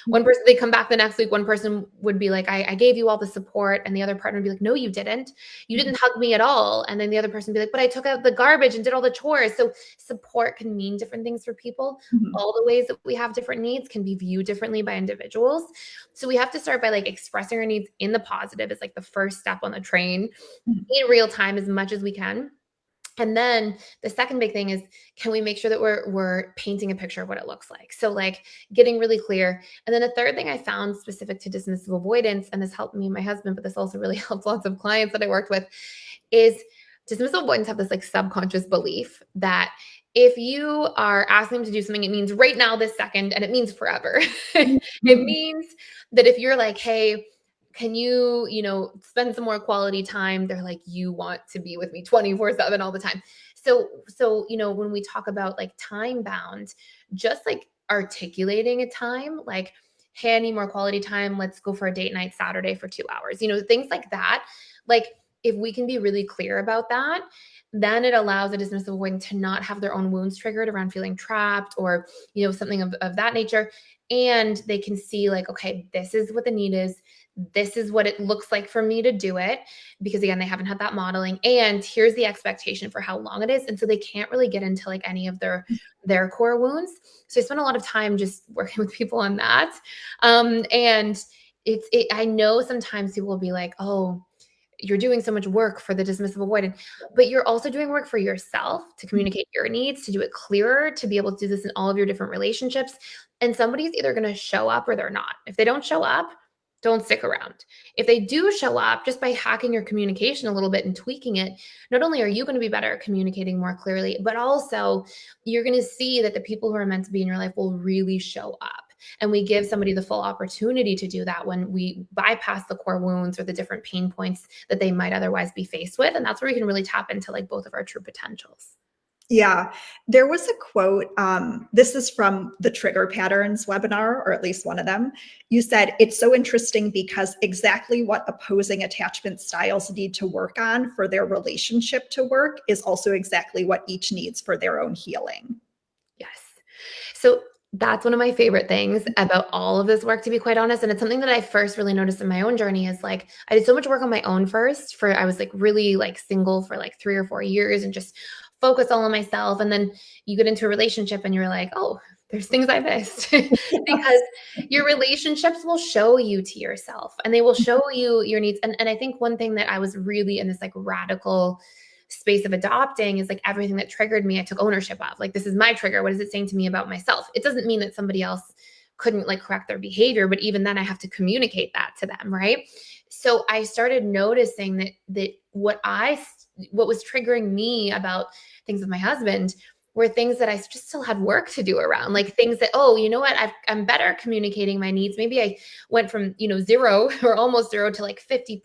one person, they come back the next week, one person would be like, I gave you all the support. And the other partner would be like, no, you didn't. You didn't hug me at all. And then the other person would be like, but I took out the garbage and did all the chores. So support can mean different things for people. Mhm. All the ways that we have different needs can be viewed differently by individuals. So we have to start by like expressing our needs in the positive is like the first step on the train Mhm. in real time as much as we can. And then the second big thing is, can we make sure that we're painting a picture of what it looks like? So like getting really clear. And then the third thing I found specific to dismissive avoidance, and this helped me and my husband, but this also really helped lots of clients that I worked with, is dismissive avoidance have this like subconscious belief that if you are asking them to do something, it means right now, this second, and it means forever. It Mhm. means that if you're like, hey, can you, spend some more quality time? They're like, you want to be with me 24/7 all the time. So, when we talk about like time bound, just like articulating a time, like, hey, I need more quality time. Let's go for a date night Saturday for 2 hours, things like that. Like, if we can be really clear about that, then it allows a dismissive avoidant to not have their own wounds triggered around feeling trapped or, something of that nature. And they can see like, okay, this is what the need is. This is what it looks like for me to do it, because again, they haven't had that modeling, and here's the expectation for how long it is. And so they can't really get into like any of their core wounds. So I spent a lot of time just working with people on that. And I know sometimes people will be like, oh, you're doing so much work for the dismissive avoidant, but you're also doing work for yourself to communicate your needs, to do it clearer, to be able to do this in all of your different relationships. And somebody's either going to show up or they're not. If they don't show up, don't stick around. If they do show up, just by hacking your communication a little bit and tweaking it, not only are you going to be better at communicating more clearly, but also you're going to see that the people who are meant to be in your life will really show up. And we give somebody the full opportunity to do that when we bypass the core wounds or the different pain points that they might otherwise be faced with. And that's where we can really tap into like both of our true potentials. Yeah, there was a quote. This is from the Trigger Patterns webinar, or at least one of them. You said, it's so interesting because exactly what opposing attachment styles need to work on for their relationship to work is also exactly what each needs for their own healing. Yes. So that's one of my favorite things about all of this work, to be quite honest. And it's something that I first really noticed in my own journey is like, I did so much work on my own first I was like really like single for like 3 or 4 years and just focused all on myself. And then you get into a relationship and you're like, oh, there's things I missed because your relationships will show you to yourself and they will show you your needs. And I think one thing that I was really in this like radical space of adopting is like everything that triggered me, I took ownership of. Like, this is my trigger. What is it saying to me about myself? It doesn't mean that somebody else couldn't like correct their behavior, but even then I have to communicate that to them, right? So I started noticing that what was triggering me about things with my husband were things that I just still had work to do around, like things that, oh, you know what, I'm better communicating my needs. Maybe I went from, zero or almost zero to like 50%,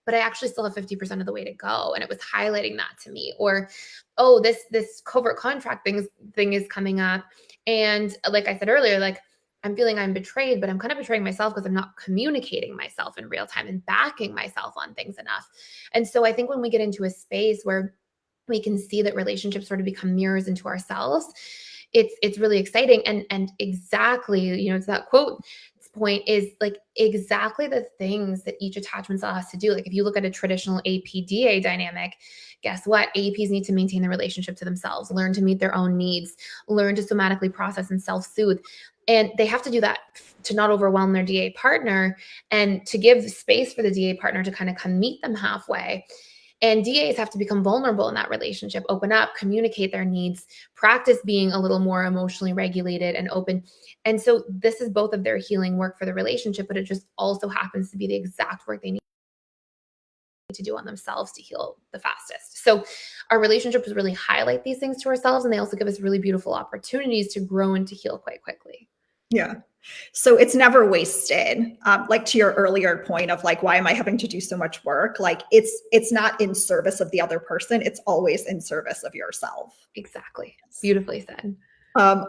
but I actually still have 50% of the way to go. And it was highlighting that to me. Or, oh, this covert contract thing is coming up. And like I said earlier, like I'm feeling I'm betrayed, but I'm kind of betraying myself because I'm not communicating myself in real time and backing myself on things enough. And so I think when we get into a space where we can see that relationships sort of become mirrors into ourselves, it's really exciting. And exactly, to that quote point is like exactly the things that each attachment style has to do. Like if you look at a traditional APDA dynamic, guess what? APs need to maintain the relationship to themselves, learn to meet their own needs, learn to somatically process and self-soothe. And they have to do that to not overwhelm their DA partner and to give space for the DA partner to kind of come meet them halfway. And DAs have to become vulnerable in that relationship, open up, communicate their needs, practice being a little more emotionally regulated and open. And so this is both of their healing work for the relationship, but it just also happens to be the exact work they need to do on themselves to heal the fastest. So our relationships really highlight these things to ourselves, and they also give us really beautiful opportunities to grow and to heal quite quickly. Yeah. So it's never wasted. Like to your earlier point of like, why am I having to do so much work? Like it's not in service of the other person. It's always in service of yourself. Exactly. Beautifully said.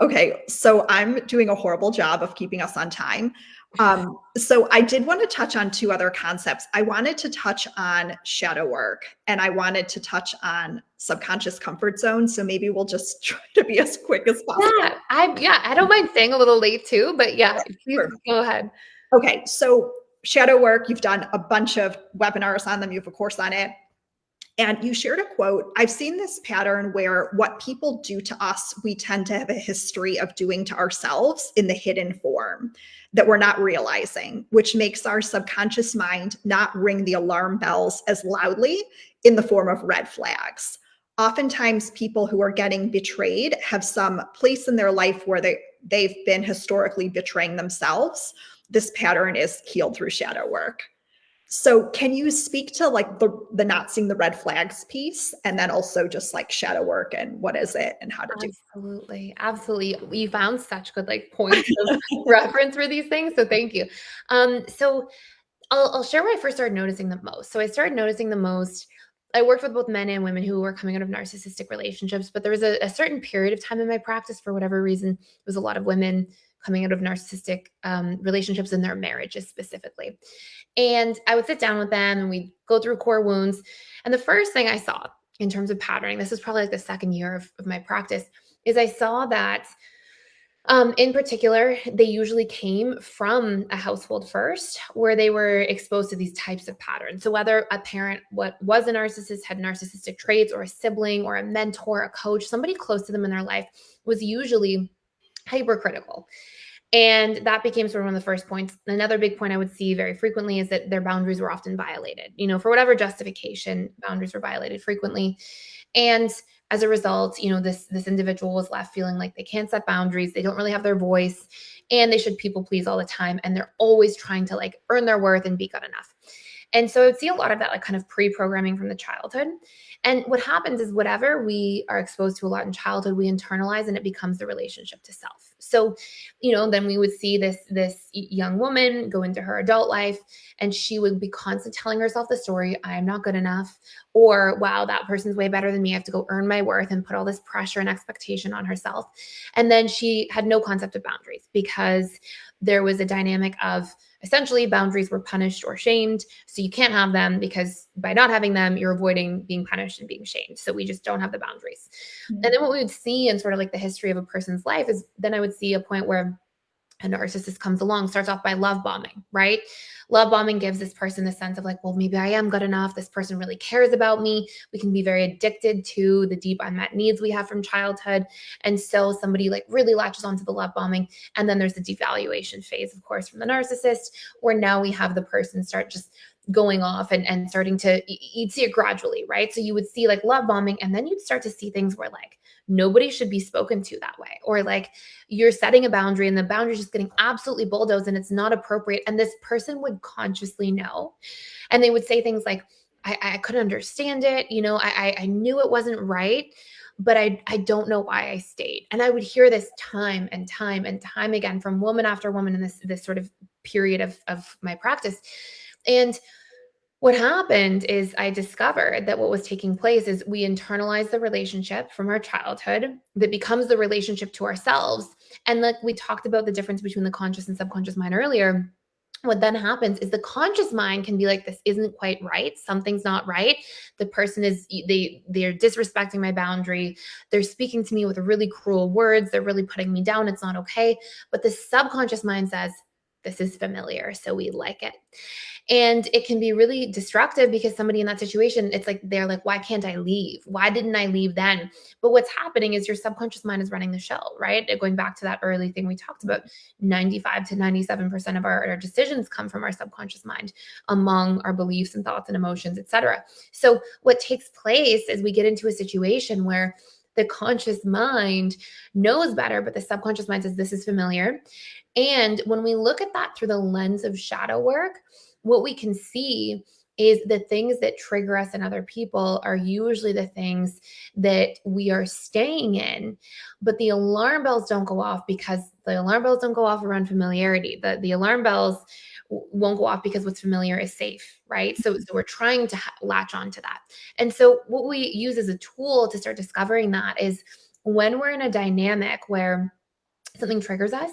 Okay, so I'm doing a horrible job of keeping us on time. So I did want to touch on two other concepts. I wanted to touch on shadow work and I wanted to touch on subconscious comfort zone. So maybe we'll just try to be as quick as possible. I don't mind staying a little late too, but yeah, please go ahead. Okay, so shadow work, you've done a bunch of webinars on them, you have a course on it. And you shared a quote. I've seen this pattern where what people do to us, we tend to have a history of doing to ourselves in the hidden form that we're not realizing, which makes our subconscious mind not ring the alarm bells as loudly in the form of red flags. Oftentimes, people who are getting betrayed have some place in their life where they've been historically betraying themselves. This pattern is healed through shadow work. So can you speak to like the not seeing the red flags piece and then also just like shadow work and what is it and how to do it? Absolutely. Absolutely. You found such good like points of reference for these things. So thank you. So I'll share where I first started noticing the most. So I started noticing the most. I worked with both men and women who were coming out of narcissistic relationships, but there was a certain period of time in my practice, for whatever reason, it was a lot of women coming out of narcissistic relationships in their marriages specifically. And I would sit down with them and we'd go through core wounds. And the first thing I saw in terms of patterning, this is probably like the second year of my practice, is I saw that in particular, they usually came from a household first where they were exposed to these types of patterns. So whether a parent what was a narcissist had narcissistic traits, or a sibling or a mentor, a coach, somebody close to them in their life was usually hypercritical. And that became sort of one of the first points. Another big point I would see very frequently is that their boundaries were often violated. For whatever justification, boundaries were violated frequently. And as a result, this individual was left feeling like they can't set boundaries, they don't really have their voice, and they should people please all the time, and they're always trying to like earn their worth and be good enough. And so I would see a lot of that like kind of pre-programming from the childhood. And what happens is whatever we are exposed to a lot in childhood, we internalize and it becomes the relationship to self. So, then we would see this young woman go into her adult life and she would be constantly telling herself the story, I'm not good enough, or wow, that person's way better than me. I have to go earn my worth, and put all this pressure and expectation on herself. And then she had no concept of boundaries because there was a dynamic of essentially boundaries were punished or shamed. So you can't have them because by not having them, you're avoiding being punished and being shamed. So we just don't have the boundaries. Mm-hmm. And then what we would see in sort of like the history of a person's life is then I would see a point where a narcissist comes along, starts off by love bombing, right? Love bombing gives this person the sense of like, well, maybe I am good enough. This person really cares about me. We can be very addicted to the deep unmet needs we have from childhood. And so somebody like really latches onto the love bombing. And then there's the devaluation phase, of course, from the narcissist, where now we have the person start just going off and starting to, you'd see it gradually, right? So you would see like love bombing, and then you'd start to see things where like, nobody should be spoken to that way, or like you're setting a boundary and the boundary is just getting absolutely bulldozed and it's not appropriate. And this person would consciously know. And they would say things like, I couldn't understand it. I knew it wasn't right, but I don't know why I stayed. And I would hear this time and time and time again from woman after woman in this sort of period of my practice. And what happened is I discovered that what was taking place is we internalize the relationship from our childhood that becomes the relationship to ourselves. And like we talked about the difference between the conscious and subconscious mind earlier, what then happens is the conscious mind can be like, this isn't quite right, something's not right, the person is, they're disrespecting my boundary, they're speaking to me with really cruel words, they're really putting me down, it's not okay. But the subconscious mind says, this is familiar, so we like it. And it can be really destructive because somebody in that situation, it's like, they're like, why can't I leave? Why didn't I leave then? But what's happening is your subconscious mind is running the show, right? Going back to that early thing we talked about, 95 to 97% of our decisions come from our subconscious mind, among our beliefs and thoughts and emotions, etc. So what takes place is we get into a situation where the conscious mind knows better, but the subconscious mind says, this is familiar. And when we look at that through the lens of shadow work, what we can see is the things that trigger us in other people are usually the things that we are staying in. But the alarm bells don't go off because the alarm bells don't go off around familiarity. The alarm bells won't go off because what's familiar is safe, right? So we're trying to latch on to that. And so what we use as a tool to start discovering that is when we're in a dynamic where something triggers us,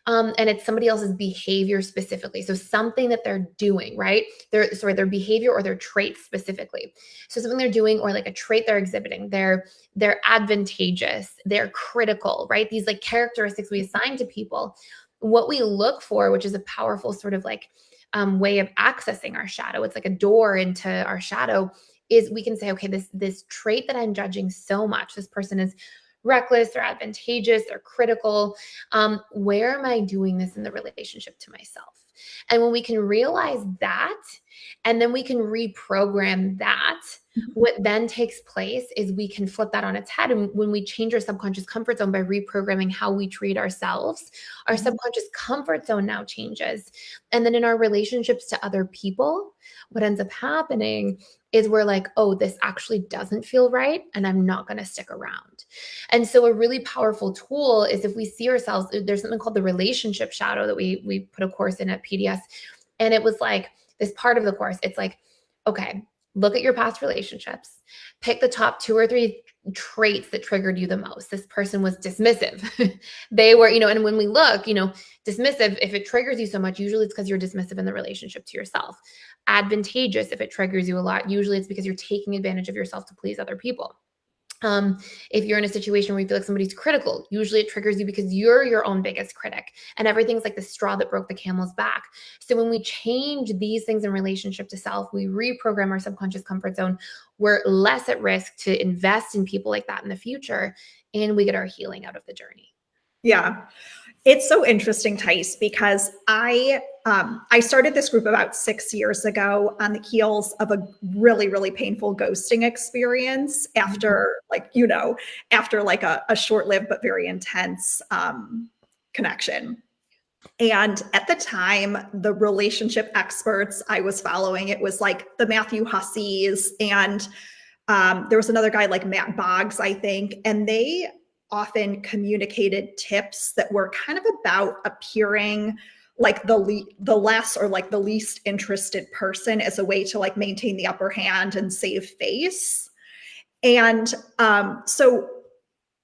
and it's somebody else's behavior specifically. So something that they're doing, right? Their behavior or their traits specifically. So something they're doing or like a trait they're exhibiting, they're advantageous, they're critical, right? These like characteristics we assign to people. What we look for, which is a powerful sort of like way of accessing our shadow, it's like a door into our shadow, is we can say, okay, this trait that I'm judging so much, this person is reckless, they're advantageous, they're critical. Where am I doing this in the relationship to myself? And when we can realize that, and then we can reprogram that, what then takes place is we can flip that on its head. And when we change our subconscious comfort zone by reprogramming how we treat ourselves, our subconscious comfort zone now changes. And then in our relationships to other people, what ends up happening is we're like, oh, this actually doesn't feel right, and I'm not going to stick around. And so a really powerful tool is if we see ourselves, there's something called the relationship shadow that we put a course in at PDS. And it was like this part of the course, it's like, okay, look at your past relationships, pick the top 2 or 3 traits that triggered you the most. This person was dismissive. They were, and when we look, dismissive, if it triggers you so much, usually it's because you're dismissive in the relationship to yourself. Advantageous, if it triggers you a lot, usually it's because you're taking advantage of yourself to please other people. If you're in a situation where you feel like somebody's critical, usually it triggers you because you're your own biggest critic, and everything's like the straw that broke the camel's back. So when we change these things in relationship to self, we reprogram our subconscious comfort zone. We're less at risk to invest in people like that in the future, and we get our healing out of the journey. Yeah. It's so interesting, Tice, because I started this group about 6 years ago on the heels of a really, really painful ghosting experience after a short-lived but very intense connection. And at the time, the relationship experts I was following, it was like the Matthew Husseys, and there was another guy like Matt Boggs, I think, and they often communicated tips that were kind of about appearing like the less or like the least interested person as a way to like maintain the upper hand and save face. And so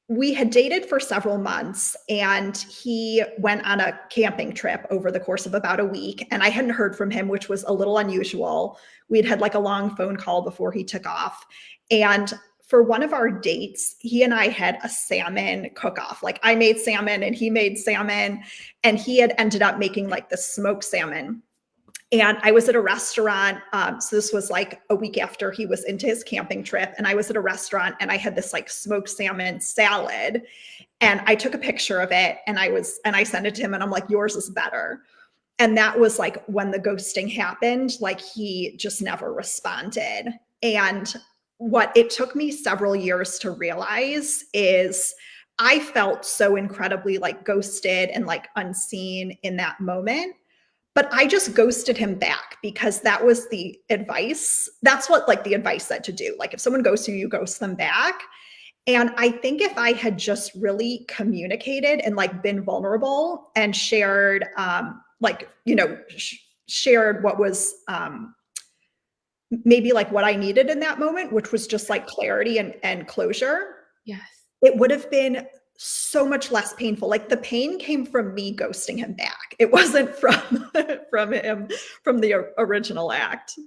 we had dated for several months, and he went on a camping trip over the course of about a week, and I hadn't heard from him, which was a little unusual. We'd had like a long phone call before he took off. And for one of our dates, he and I had a salmon cook-off. Like I made salmon and he made salmon, and he had ended up making like the smoked salmon. And I was at a restaurant. So this was like a week after he was into his camping trip. And I was at a restaurant and I had this like smoked salmon salad. And I took a picture of it and I sent it to him, and I'm like, yours is better. And that was like when the ghosting happened. Like he just never responded. And what it took me several years to realize is I felt so incredibly like ghosted and like unseen in that moment. But I just ghosted him back because that was the advice. That's what like the advice said to do. Like if someone ghosts you, you ghost them back. And I think if I had just really communicated and like been vulnerable and shared, shared what was maybe like what I needed in that moment, which was just like clarity and closure. Yes. It would have been so much less painful. Like the pain came from me ghosting him back. It wasn't from from him, from the original act.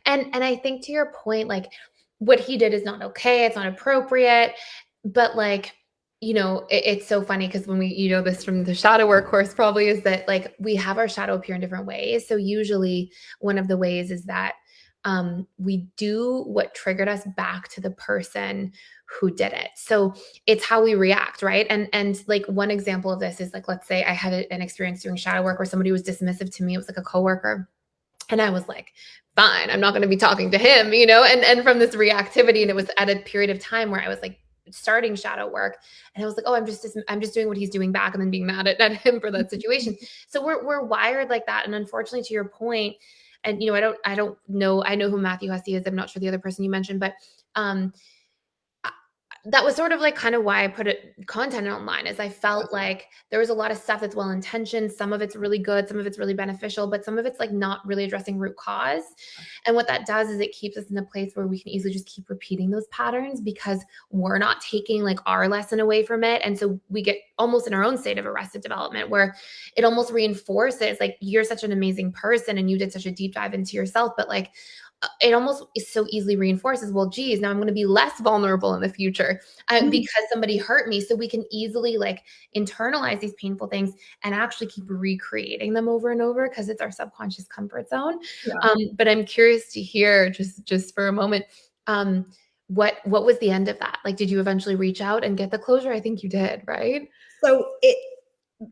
And I think to your point, like what he did is not okay, it's not appropriate, but like, it's so funny because when this from the shadow work course probably is that like we have our shadow appear in different ways. So usually one of the ways is that we do what triggered us back to the person who did it. So it's how we react, right? And like one example of this is like, let's say I had an experience doing shadow work where somebody was dismissive to me. It was like a coworker. And I was like, fine, I'm not going to be talking to him, and from this reactivity. And it was at a period of time where I was like starting shadow work. And I was like, oh, I'm just doing what he's doing back and then being mad at him for that situation. So we're wired like that. And unfortunately, to your point, and I don't know, I know who Matthew Hussey is. I'm not sure the other person you mentioned, but that was sort of like kind of why I put content online, is I felt like there was a lot of stuff that's well-intentioned. Some of it's really good, some of it's really beneficial, but some of it's like not really addressing root cause. And what that does is it keeps us in a place where we can easily just keep repeating those patterns because we're not taking like our lesson away from it. And so we get almost in our own state of arrested development where it almost reinforces like, you're such an amazing person and you did such a deep dive into yourself, but like, it almost is so easily reinforces, well, geez, now I'm going to be less vulnerable in the future because somebody hurt me. So we can easily like internalize these painful things and actually keep recreating them over and over because it's our subconscious comfort zone. Yeah. But I'm curious to hear just for a moment, what was the end of that? Like, did you eventually reach out and get the closure? I think you did, right?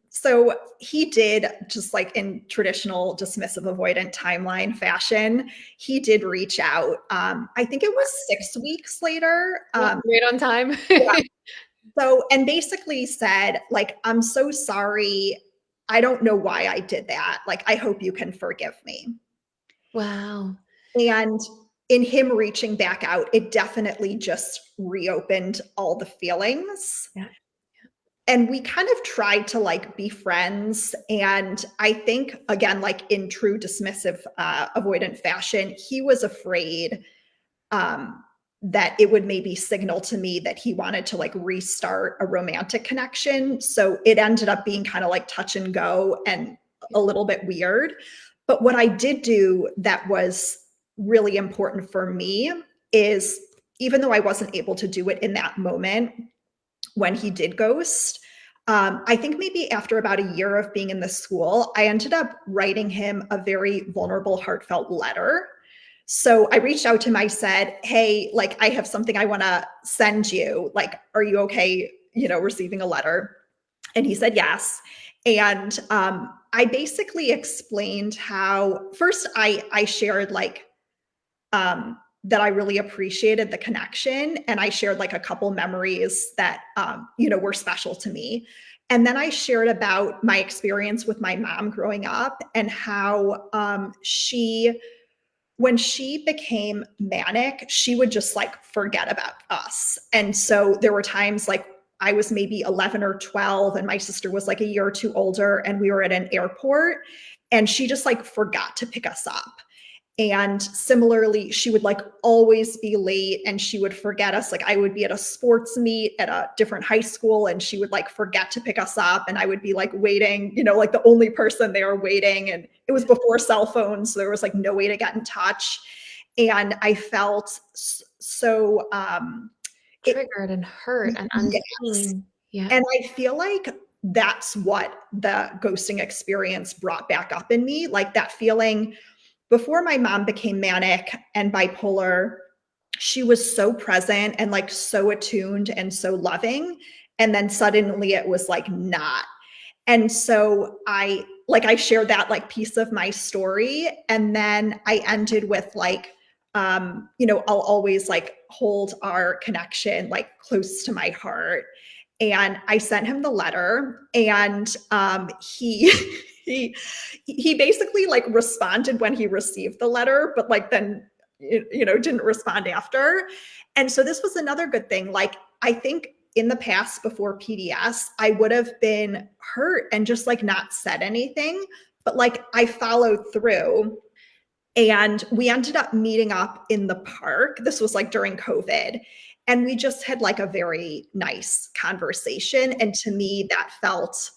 So he did, just like in traditional dismissive avoidant timeline fashion, he did reach out. I think it was 6 weeks later. Right on time. Yeah. So, and basically said, like, I'm so sorry. I don't know why I did that. Like, I hope you can forgive me. Wow. And in him reaching back out, it definitely just reopened all the feelings. Yeah. And we kind of tried to like be friends. And I think, again, like in true dismissive avoidant fashion, he was afraid that it would maybe signal to me that he wanted to like restart a romantic connection. So it ended up being kind of like touch and go and a little bit weird. But what I did do that was really important for me is, even though I wasn't able to do it in that moment when he did ghost, I think maybe after about a year of being in the school, I ended up writing him a very vulnerable, heartfelt letter. So I reached out to him. I said, hey, like, I have something I want to send you. Like, are you okay, receiving a letter? And he said yes. And I basically explained how, first I shared like, that I really appreciated the connection. And I shared like a couple memories that, were special to me. And then I shared about my experience with my mom growing up and how when she became manic, she would just like forget about us. And so there were times like I was maybe 11 or 12 and my sister was like a year or two older and we were at an airport and she just like forgot to pick us up. And similarly, she would like always be late and she would forget us. Like I would be at a sports meet at a different high school and she would like forget to pick us up. And I would be like waiting, like the only person there waiting. And it was before cell phones. So there was like no way to get in touch. And I felt so Triggered and hurt and unseen. Yes. Yeah. And I feel like that's what the ghosting experience brought back up in me. Like that feeling before my mom became manic and bipolar, she was so present and like so attuned and so loving. And then suddenly it was like not. And so I shared that like piece of my story. And then I ended with like, I'll always like hold our connection like close to my heart. And I sent him the letter and he he basically like responded when he received the letter, but like then didn't respond after. And so this was another good thing. Like I think in the past before PDS, I would have been hurt and just like not said anything, but like I followed through. And we ended up meeting up in the park. This was like during COVID. And we just had like a very nice conversation. And to me, that felt,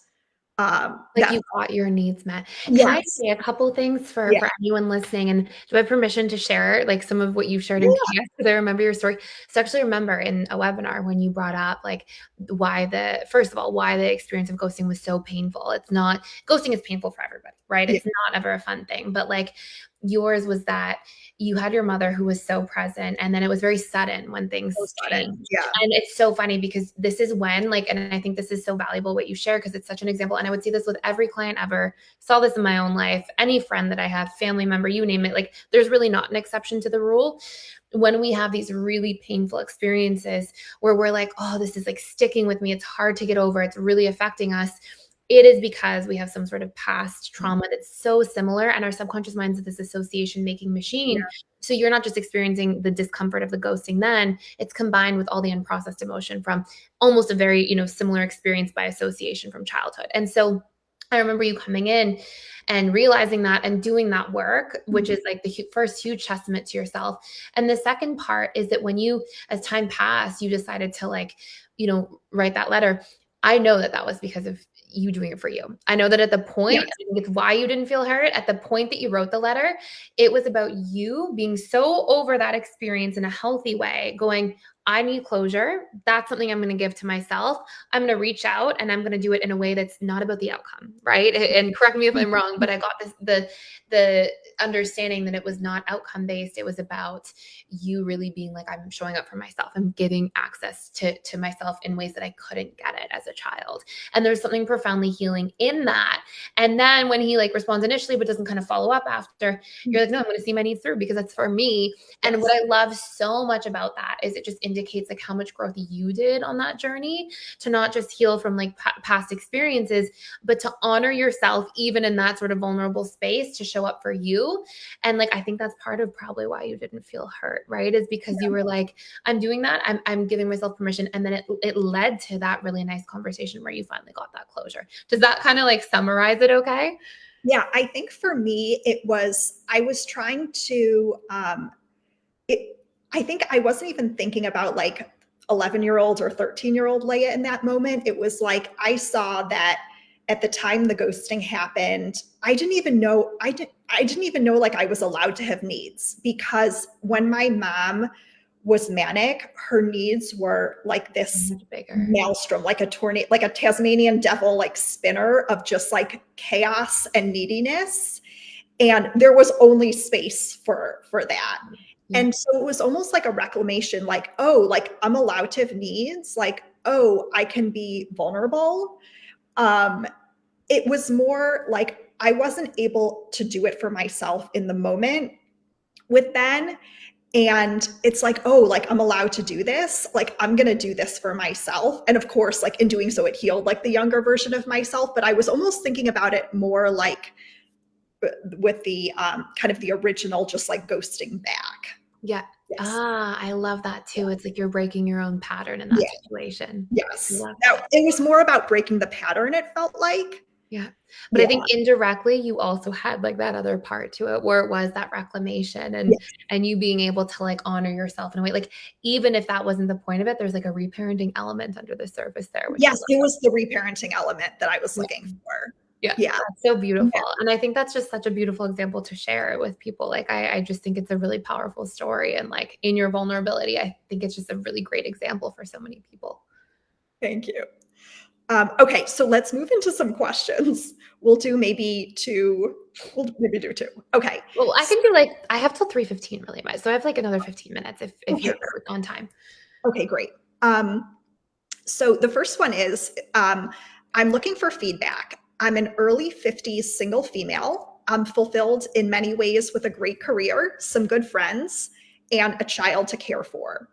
Like you got your needs met. Can I yes. say a couple things Yeah. for anyone listening? And do I have permission to share like some of what you've shared in Yeah. PS? Because I remember your story. So I actually remember in a webinar when you brought up like first of all, why the experience of ghosting was so painful. It's not ghosting is painful for everybody, right? Yeah. It's not ever a fun thing. But like yours was that you had your mother who was so present, and then it was very sudden when So things sudden. changed. Yeah. And it's so funny because this is when like, and I think this is so valuable what you share because it's such an example. And I would see this with every client ever, saw this in my own life, any friend that I have, family member, you name it. Like there's really not an exception to the rule. When we have these really painful experiences where we're like, oh, this is like sticking with me, it's hard to get over, it's really affecting us, it is because we have some sort of past trauma that's so similar, and our subconscious mind is this association making machine. So you're not just experiencing the discomfort of the ghosting, then it's combined with all the unprocessed emotion from almost a very, similar experience by association from childhood. And so I remember you coming in and realizing that and doing that work, which is like the first huge testament to yourself. And the second part is that when you, as time passed, you decided to like, write that letter. I know that that was because of you doing it for you. I know that at the point, Yes. I think it's why you didn't feel hurt. At the point that you wrote the letter, it was about you being so over that experience in a healthy way, going, I need closure. That's something I'm going to give to myself. I'm going to reach out and I'm going to do it in a way that's not about the outcome, right? And correct me if I'm wrong, but I got the understanding that it was not outcome based. It was about you really being like, I'm showing up for myself. I'm giving access to myself in ways that I couldn't get it as a child. And there's something profoundly healing in that. And then when he like responds initially, but doesn't kind of follow up after, you're like, no, I'm going to see my needs through because that's for me. And Yes. what I love so much about that is it just indicates like how much growth you did on that journey to not just heal from like past experiences, but to honor yourself even in that sort of vulnerable space, to show up for you. And like, I think that's part of probably why you didn't feel hurt, right? Is because you were like, I'm doing that. I'm giving myself permission. And then it led to that really nice conversation where you finally got that closure. Does that kind of like summarize it okay? Yeah. I think for me, I was trying to, I think I wasn't even thinking about like 11-year-old or 13-year-old Leia in that moment. It was like I saw that at the time the ghosting happened, I didn't even know like I was allowed to have needs, because when my mom was manic, her needs were like this Much bigger. maelstrom, like a tornado, like a Tasmanian devil, like spinner of just like chaos and neediness. And there was only space for that. Yeah. And so it was almost like a reclamation, like, oh, like I'm allowed to have needs, like, oh, I can be vulnerable. Um, it was more like I wasn't able to do it for myself in the moment with Ben. And it's like, oh, like I'm allowed to do this. Like I'm going to do this for myself. And of course, like in doing so, it healed like the younger version of myself. But I was almost thinking about it more like with the kind of the original, just like ghosting back. Yeah. Yes. I love that too. It's like you're breaking your own pattern in that Yeah. situation. Yes. Love Now, that. it was more about breaking the pattern, it felt like. Yeah. But I Yeah. think indirectly you also had like that other part to it where it was that reclamation Yeah. and you being able to like honor yourself in a way. Like even if that wasn't the point of it, there's like a reparenting element under the surface there, which I Yes, it love. was the reparenting element that I was Yeah. looking for. Yeah, Yeah. that's so beautiful. Yeah. And I think that's just such a beautiful example to share it with people. Like I just think it's a really powerful story. And like in your vulnerability, I think it's just a really great example for so many people. Thank you. Okay, so let's move into some questions. We'll maybe do two. Okay. Well, I can do like I have till 3:15 really much. So I have like another 15 minutes if Okay. you're on time. Okay, great. So the first one is, I'm looking for feedback. I'm an early 50s single female. I'm fulfilled in many ways with a great career, some good friends, and a child to care for.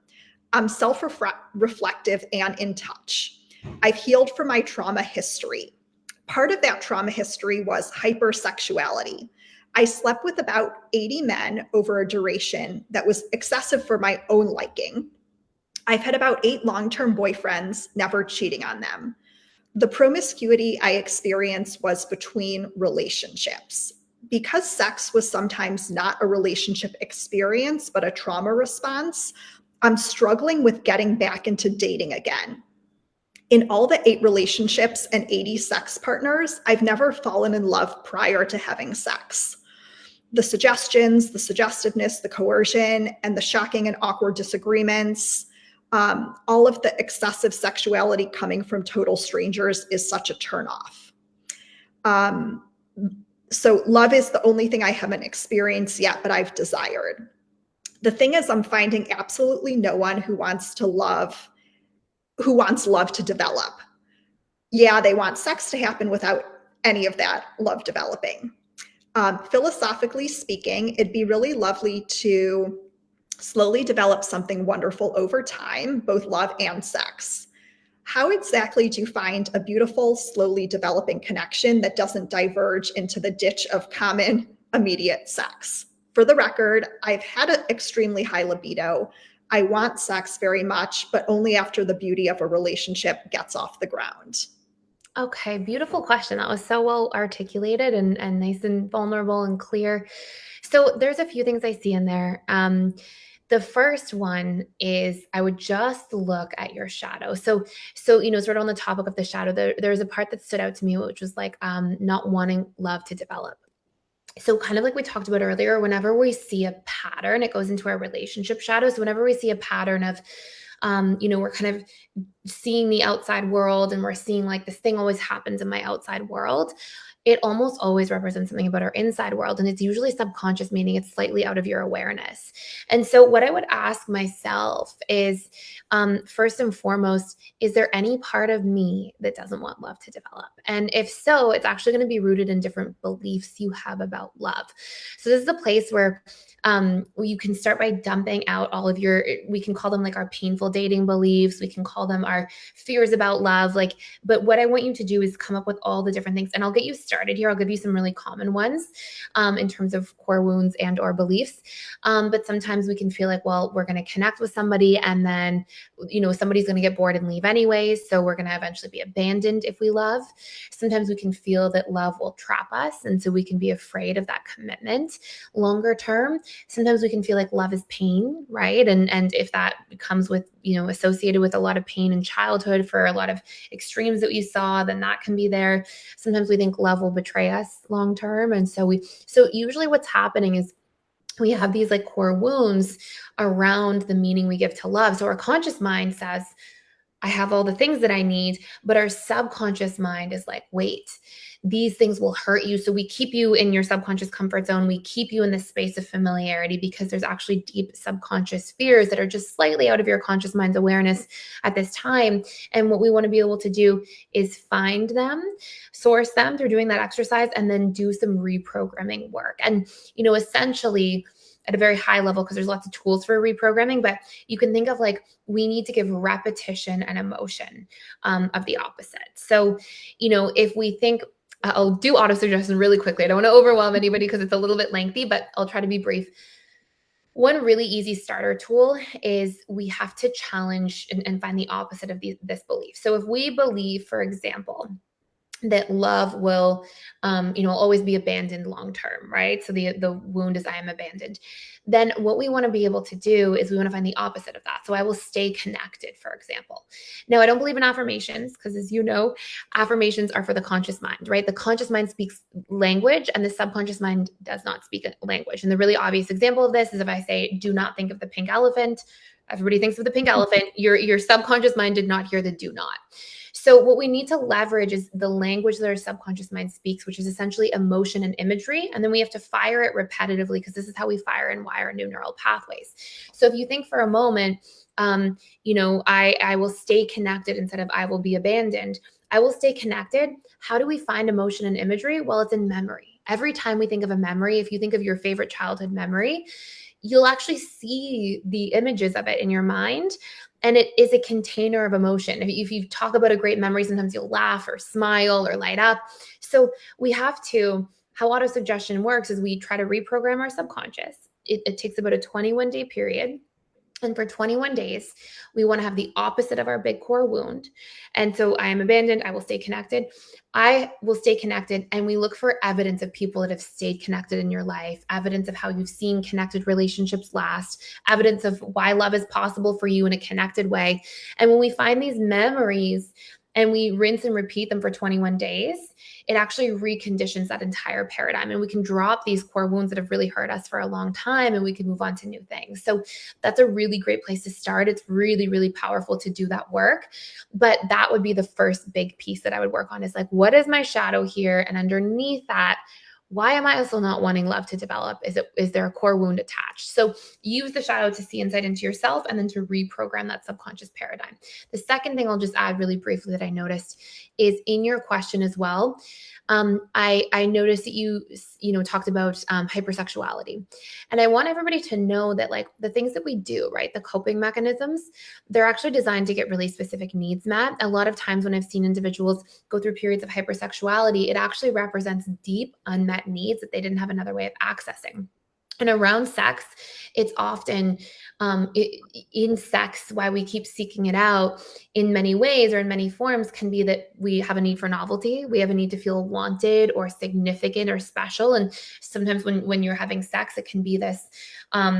I'm self-reflective and in touch. I've healed from my trauma history. Part of that trauma history was hypersexuality. I slept with about 80 men over a duration that was excessive for my own liking. I've had about 8 long-term boyfriends, never cheating on them. The promiscuity I experienced was between relationships. Because sex was sometimes not a relationship experience, but a trauma response, I'm struggling with getting back into dating again. In all the 8 relationships and 80 sex partners, I've never fallen in love prior to having sex. The suggestions, the suggestiveness, the coercion, and the shocking and awkward disagreements, all of the excessive sexuality coming from total strangers is such a turnoff. So love is the only thing I haven't experienced yet, but I've desired. The thing is, I'm finding absolutely no one who wants love to develop. Yeah, they want sex to happen without any of that love developing. Philosophically speaking, it'd be really lovely to slowly develop something wonderful over time, both love and sex. How exactly do you find a beautiful, slowly developing connection that doesn't diverge into the ditch of common, immediate sex? For the record, I've had an extremely high libido. I want sex very much, but only after the beauty of a relationship gets off the ground. Okay, beautiful question. That was so well articulated and nice and vulnerable and clear. So there's a few things I see in there. The first one is I would just look at your shadow. So sort of on the topic of the shadow, there's a part that stood out to me, which was like not wanting love to develop. So kind of like we talked about earlier, whenever we see a pattern, it goes into our relationship shadow. So whenever we see a pattern of we're kind of seeing the outside world and we're seeing like this thing always happens in my outside world, it almost always represents something about our inside world. And it's usually subconscious, meaning it's slightly out of your awareness. And so, what I would ask myself is first and foremost, is there any part of me that doesn't want love to develop? And if so, it's actually going to be rooted in different beliefs you have about love. So, this is a place where you can start by dumping out all of we can call them like our painful dating beliefs. We can call them our fears about love. But what I want you to do is come up with all the different things. And I'll get you started here. I'll give you some really common ones in terms of core wounds and or beliefs. But sometimes we can feel like, well, we're going to connect with somebody and then, somebody's going to get bored and leave anyways. So we're going to eventually be abandoned if we love. Sometimes we can feel that love will trap us. And so we can be afraid of that commitment longer term. Sometimes we can feel like love is pain, right? And if that comes with, associated with a lot of pain in childhood for a lot of extremes that we saw, then that can be there. Sometimes we think love will betray us long term. And so usually what's happening is we have these like core wounds around the meaning we give to love. So our conscious mind says, I have all the things that I need, but our subconscious mind is like, wait, these things will hurt you. So we keep you in your subconscious comfort zone. We keep you in this space of familiarity because there's actually deep subconscious fears that are just slightly out of your conscious mind's awareness at this time. And what we want to be able to do is find them, source them through doing that exercise, and then do some reprogramming work. And, essentially, at a very high level, because there's lots of tools for reprogramming, but you can think of like, we need to give repetition and emotion of the opposite. So, if we think, I'll do auto suggestion really quickly. I don't want to overwhelm anybody because it's a little bit lengthy, but I'll try to be brief. One really easy starter tool is we have to challenge and find the opposite of this belief. So if we believe, for example, that love will, always be abandoned long term, right? So the wound is I am abandoned. Then what we want to be able to do is we want to find the opposite of that. So I will stay connected, for example. Now, I don't believe in affirmations because, as you know, affirmations are for the conscious mind, right? The conscious mind speaks language and the subconscious mind does not speak language. And the really obvious example of this is if I say, do not think of the pink elephant. Everybody thinks of the pink elephant. Your subconscious mind did not hear the do not. So what we need to leverage is the language that our subconscious mind speaks, which is essentially emotion and imagery. And then we have to fire it repetitively because this is how we fire and wire new neural pathways. So if you think for a moment, I will stay connected instead of I will be abandoned. I will stay connected. How do we find emotion and imagery? Well, it's in memory. Every time we think of a memory, if you think of your favorite childhood memory, you'll actually see the images of it in your mind. And it is a container of emotion. If you talk about a great memory, sometimes you'll laugh or smile or light up. So we have to, how autosuggestion works is we try to reprogram our subconscious. It takes about a 21-day period. And for 21 days, we want to have the opposite of our big core wound. And so I am abandoned. I will stay connected. I will stay connected. And we look for evidence of people that have stayed connected in your life, evidence of how you've seen connected relationships last, evidence of why love is possible for you in a connected way. And when we find these memories and we rinse and repeat them for 21 days, it actually reconditions that entire paradigm. And we can drop these core wounds that have really hurt us for a long time, and we can move on to new things. So that's a really great place to start. It's really, really powerful to do that work. But that would be the first big piece that I would work on, is like, what is my shadow here? And underneath that, why am I also not wanting love to develop? Is there a core wound attached? So use the shadow to see insight into yourself and then to reprogram that subconscious paradigm. The second thing I'll just add really briefly that I noticed is in your question as well. I noticed that you talked about hypersexuality, and I want everybody to know that, like, the things that we do, right, the coping mechanisms, they're actually designed to get really specific needs met. A lot of times when I've seen individuals go through periods of hypersexuality, it actually represents deep unmet needs that they didn't have another way of accessing. And around sex, it's often in sex, why we keep seeking it out in many ways or in many forms can be that we have a need for novelty. We have a need to feel wanted or significant or special. And sometimes when you're having sex, it can be this,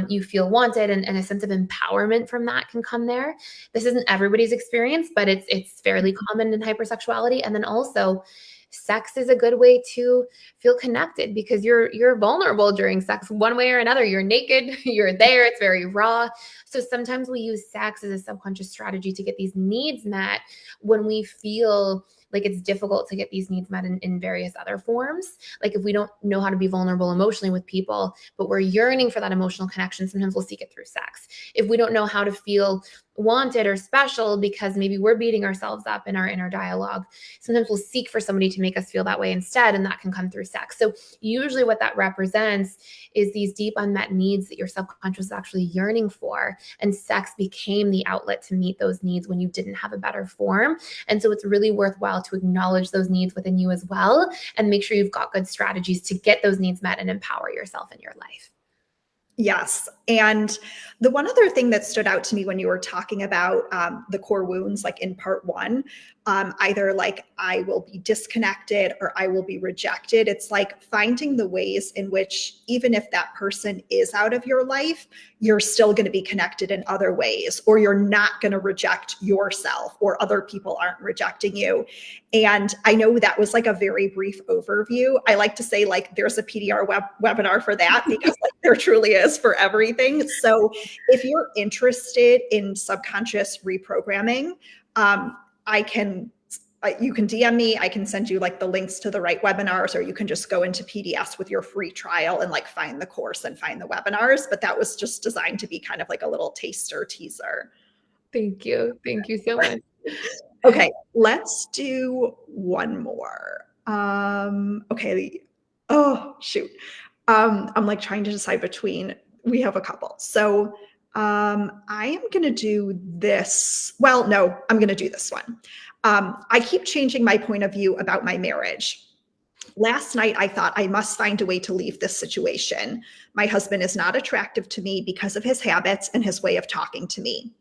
you feel wanted, and a sense of empowerment from that can come there. This isn't everybody's experience, but it's fairly common in hypersexuality. And then also, sex is a good way to feel connected because you're vulnerable during sex one way or another. You're naked, you're there, it's very raw. So sometimes we use sex as a subconscious strategy to get these needs met when we feel like it's difficult to get these needs met in various other forms. Like if we don't know how to be vulnerable emotionally with people, but we're yearning for that emotional connection, sometimes we'll seek it through sex. If we don't know how to feel wanted or special because maybe we're beating ourselves up in our inner dialogue, sometimes we'll seek for somebody to make us feel that way instead, and that can come through sex. So usually what that represents is these deep unmet needs that your subconscious is actually yearning for, and sex became the outlet to meet those needs when you didn't have a better form. And so it's really worthwhile to acknowledge those needs within you as well, and make sure you've got good strategies to get those needs met and empower yourself in your life. Yes. And the one other thing that stood out to me when you were talking about the core wounds, like in part one, either like I will be disconnected or I will be rejected. It's like finding the ways in which, even if that person is out of your life, you're still going to be connected in other ways, or you're not going to reject yourself, or other people aren't rejecting you. And I know that was like a very brief overview. I like to say, like, there's a PDR webinar for that, because like, there truly is for everything. So if you're interested in subconscious reprogramming, you can DM me. I can send you like the links to the right webinars, or you can just go into PDS with your free trial and like find the course and find the webinars. But that was just designed to be kind of like a little taster teaser. Thank you. Thank you so much. Okay, let's do one more. Okay. Oh, shoot. I'm like trying to decide between, we have a couple. So I am going to do this. Well, no, I'm going to do this one. I keep changing my point of view about my marriage. Last night, I thought I must find a way to leave this situation. My husband is not attractive to me because of his habits and his way of talking to me.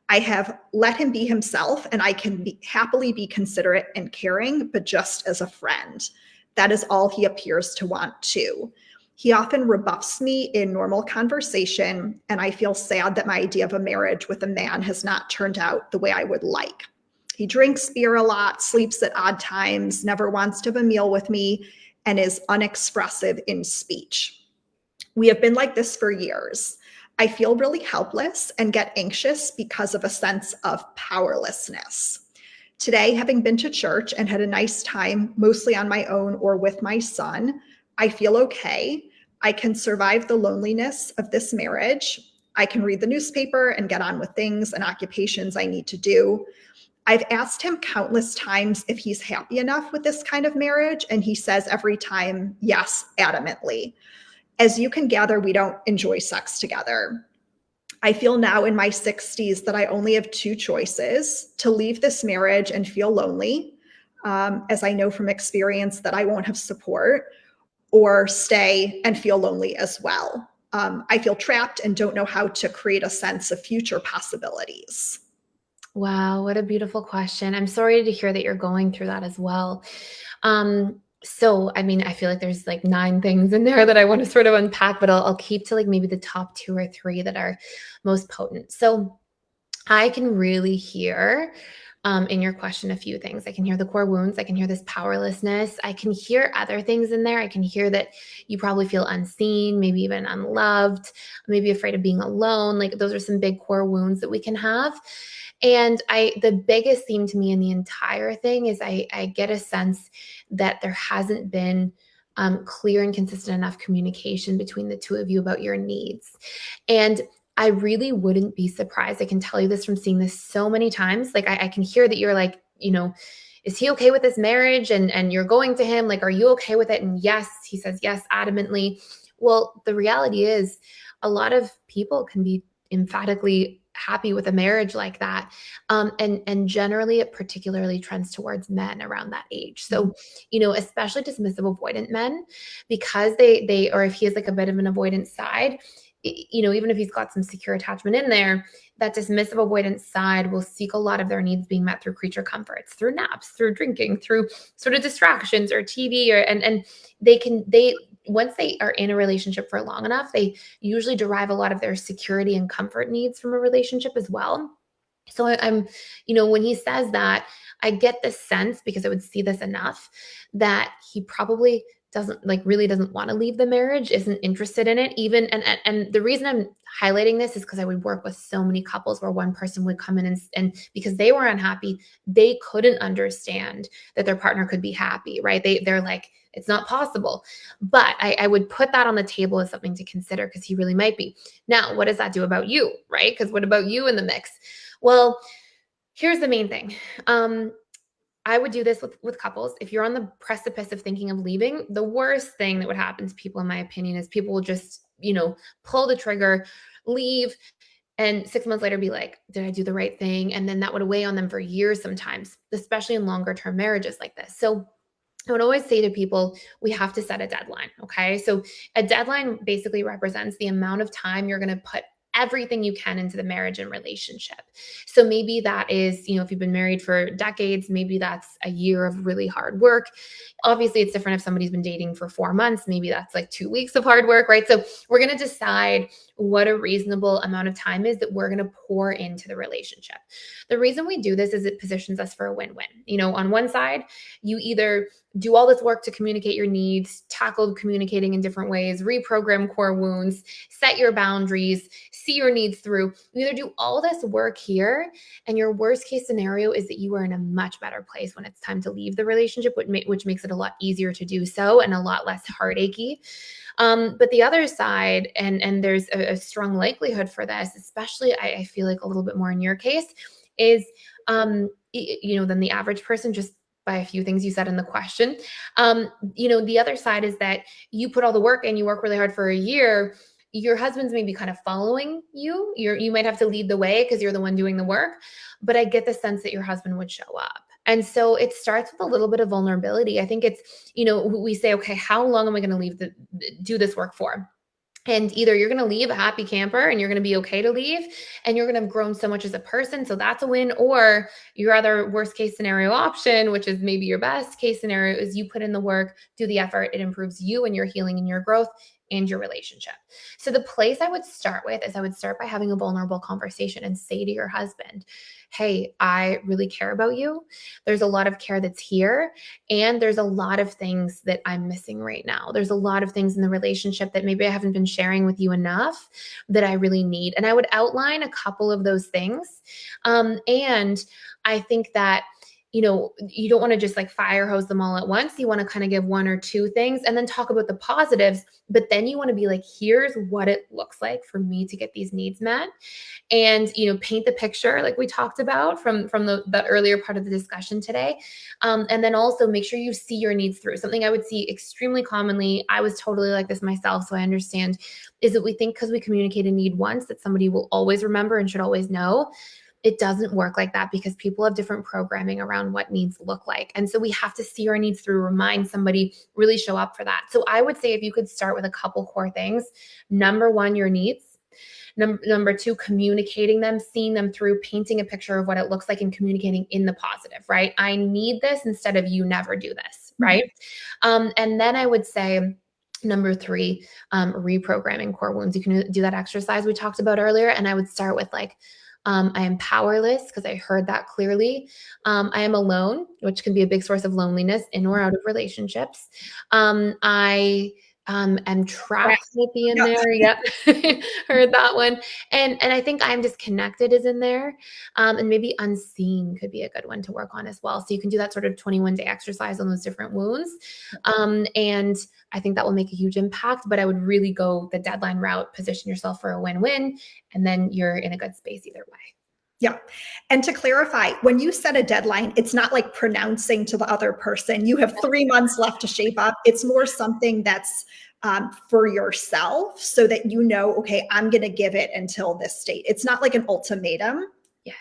I have let him be himself, and I can happily be considerate and caring, but just as a friend. That is all he appears to want too. He often rebuffs me in normal conversation, and I feel sad that my idea of a marriage with a man has not turned out the way I would like. He drinks beer a lot, sleeps at odd times, never wants to have a meal with me, and is unexpressive in speech. We have been like this for years. I feel really helpless and get anxious because of a sense of powerlessness. Today, having been to church and had a nice time, mostly on my own or with my son, I feel okay. I can survive the loneliness of this marriage. I can read the newspaper and get on with things and occupations I need to do. I've asked him countless times if he's happy enough with this kind of marriage, and he says every time, yes, adamantly. As you can gather, we don't enjoy sex together. I feel now in my 60s that I only have two choices: to leave this marriage and feel lonely, as I know from experience that I won't have support, or stay and feel lonely as well. I feel trapped and don't know how to create a sense of future possibilities. Wow, what a beautiful question. I'm sorry to hear that you're going through that as well. So I mean, I feel like there's like 9 things in there that I want to sort of unpack, but I'll keep to like maybe the top 2 or 3 that are most potent. So I can really hear in your question a few things. I can hear the core wounds. I can hear this powerlessness. I can hear other things in there. I can hear that you probably feel unseen, maybe even unloved, maybe afraid of being alone. Like those are some big core wounds that we can have. And the biggest theme to me in the entire thing is I get a sense that there hasn't been clear and consistent enough communication between the two of you about your needs. And I really wouldn't be surprised. I can tell you this from seeing this so many times. Like I can hear that you're like, is he okay with this marriage? And you're going to him, like, are you okay with it? And yes, he says yes, adamantly. Well, the reality is a lot of people can be emphatically happy with a marriage like that. And generally it particularly trends towards men around that age. So, especially dismissive avoidant men, because they or if he has like a bit of an avoidant side, even if he's got some secure attachment in there, that dismissive avoidance side will seek a lot of their needs being met through creature comforts, through naps, through drinking, through sort of distractions or TV, and they once they are in a relationship for long enough, they usually derive a lot of their security and comfort needs from a relationship as well. So when he says that, I get the sense, because I would see this enough, that he probably really doesn't want to leave the marriage, isn't interested in it even. And the reason I'm highlighting this is because I would work with so many couples where one person would come in and because they were unhappy, they couldn't understand that their partner could be happy, right? They're like, it's not possible. But I would put that on the table as something to consider, because he really might be. Now, what does that do about you, right? Because what about you in the mix? Well, here's the main thing. I would do this with couples. If you're on the precipice of thinking of leaving, the worst thing that would happen to people, in my opinion, is people will just, pull the trigger, leave, and 6 months later be like, did I do the right thing? And then that would weigh on them for years sometimes, especially in longer term marriages like this. So I would always say to people, we have to set a deadline. Okay. So a deadline basically represents the amount of time you're going to put everything you can into the marriage and relationship. So maybe that is, if you've been married for decades, maybe that's a year of really hard work. Obviously, it's different if somebody's been dating for 4 months. Maybe that's like 2 weeks of hard work, right? So we're going to decide what a reasonable amount of time is that we're going to pour into the relationship. The reason we do this is it positions us for a win-win. On one side, you either do all this work to communicate your needs, tackle communicating in different ways, reprogram core wounds, set your boundaries, see your needs through. You either do all this work here, and your worst case scenario is that you are in a much better place when it's time to leave the relationship, which makes it a lot easier to do so and a lot less heartachy. But the other side, and there's a strong likelihood for this, especially I feel like a little bit more in your case, is than the average person, just by a few things you said in the question. The other side is that you put all the work and you work really hard for a year. Your husband's maybe kind of following you. You might have to lead the way because you're the one doing the work. But I get the sense that your husband would show up. And so it starts with a little bit of vulnerability. I think it's, we say, okay, how long am I going to do this work for? And either you're going to leave a happy camper and you're going to be okay to leave, and you're going to have grown so much as a person, so that's a win. Or your other worst case scenario option, which is maybe your best case scenario, is you put in the work, do the effort, it improves you and your healing and your growth and your relationship. So the place I would start with is I would start by having a vulnerable conversation and say to your husband, hey, I really care about you. There's a lot of care that's here. And there's a lot of things that I'm missing right now. There's a lot of things in the relationship that maybe I haven't been sharing with you enough that I really need. And I would outline a couple of those things. And I think that you don't want to just like fire hose them all at once. You want to kind of give one or two things and then talk about the positives. But then you want to be like, here's what it looks like for me to get these needs met. And, paint the picture like we talked about from the earlier part of the discussion today. And then also make sure you see your needs through. Something I would see extremely commonly, I was totally like this myself, so I understand, is that we think because we communicate a need once that somebody will always remember and should always know. it doesn't work like that because people have different programming around what needs look like. And so we have to see our needs through, remind somebody, really show up for that. So I would say if you could start with a couple core things, number one, your needs. Number two, communicating them, seeing them through, painting a picture of what it looks like and communicating in the positive, right? I need this instead of you never do this, right? And then I would say, number three, reprogramming core wounds. You can do that exercise we talked about earlier. And I would start with like, I am powerless because I heard that clearly. I am alone, which can be a big source of loneliness in or out of relationships. I am trapped might be in there. Yep. Heard that one. And I think I'm disconnected is in there. And maybe unseen could be a good one to work on as well. So you can do that sort of 21-day exercise on those different wounds. And I think that will make a huge impact, but I would really go the deadline route, position yourself for a win-win, and then you're in a good space either way. Yeah. And to clarify, when you set a deadline, it's not like pronouncing to the other person, you have 3 months left to shape up. It's more something that's for yourself so that you know, okay, I'm going to give it until this date. It's not like an ultimatum. Yes.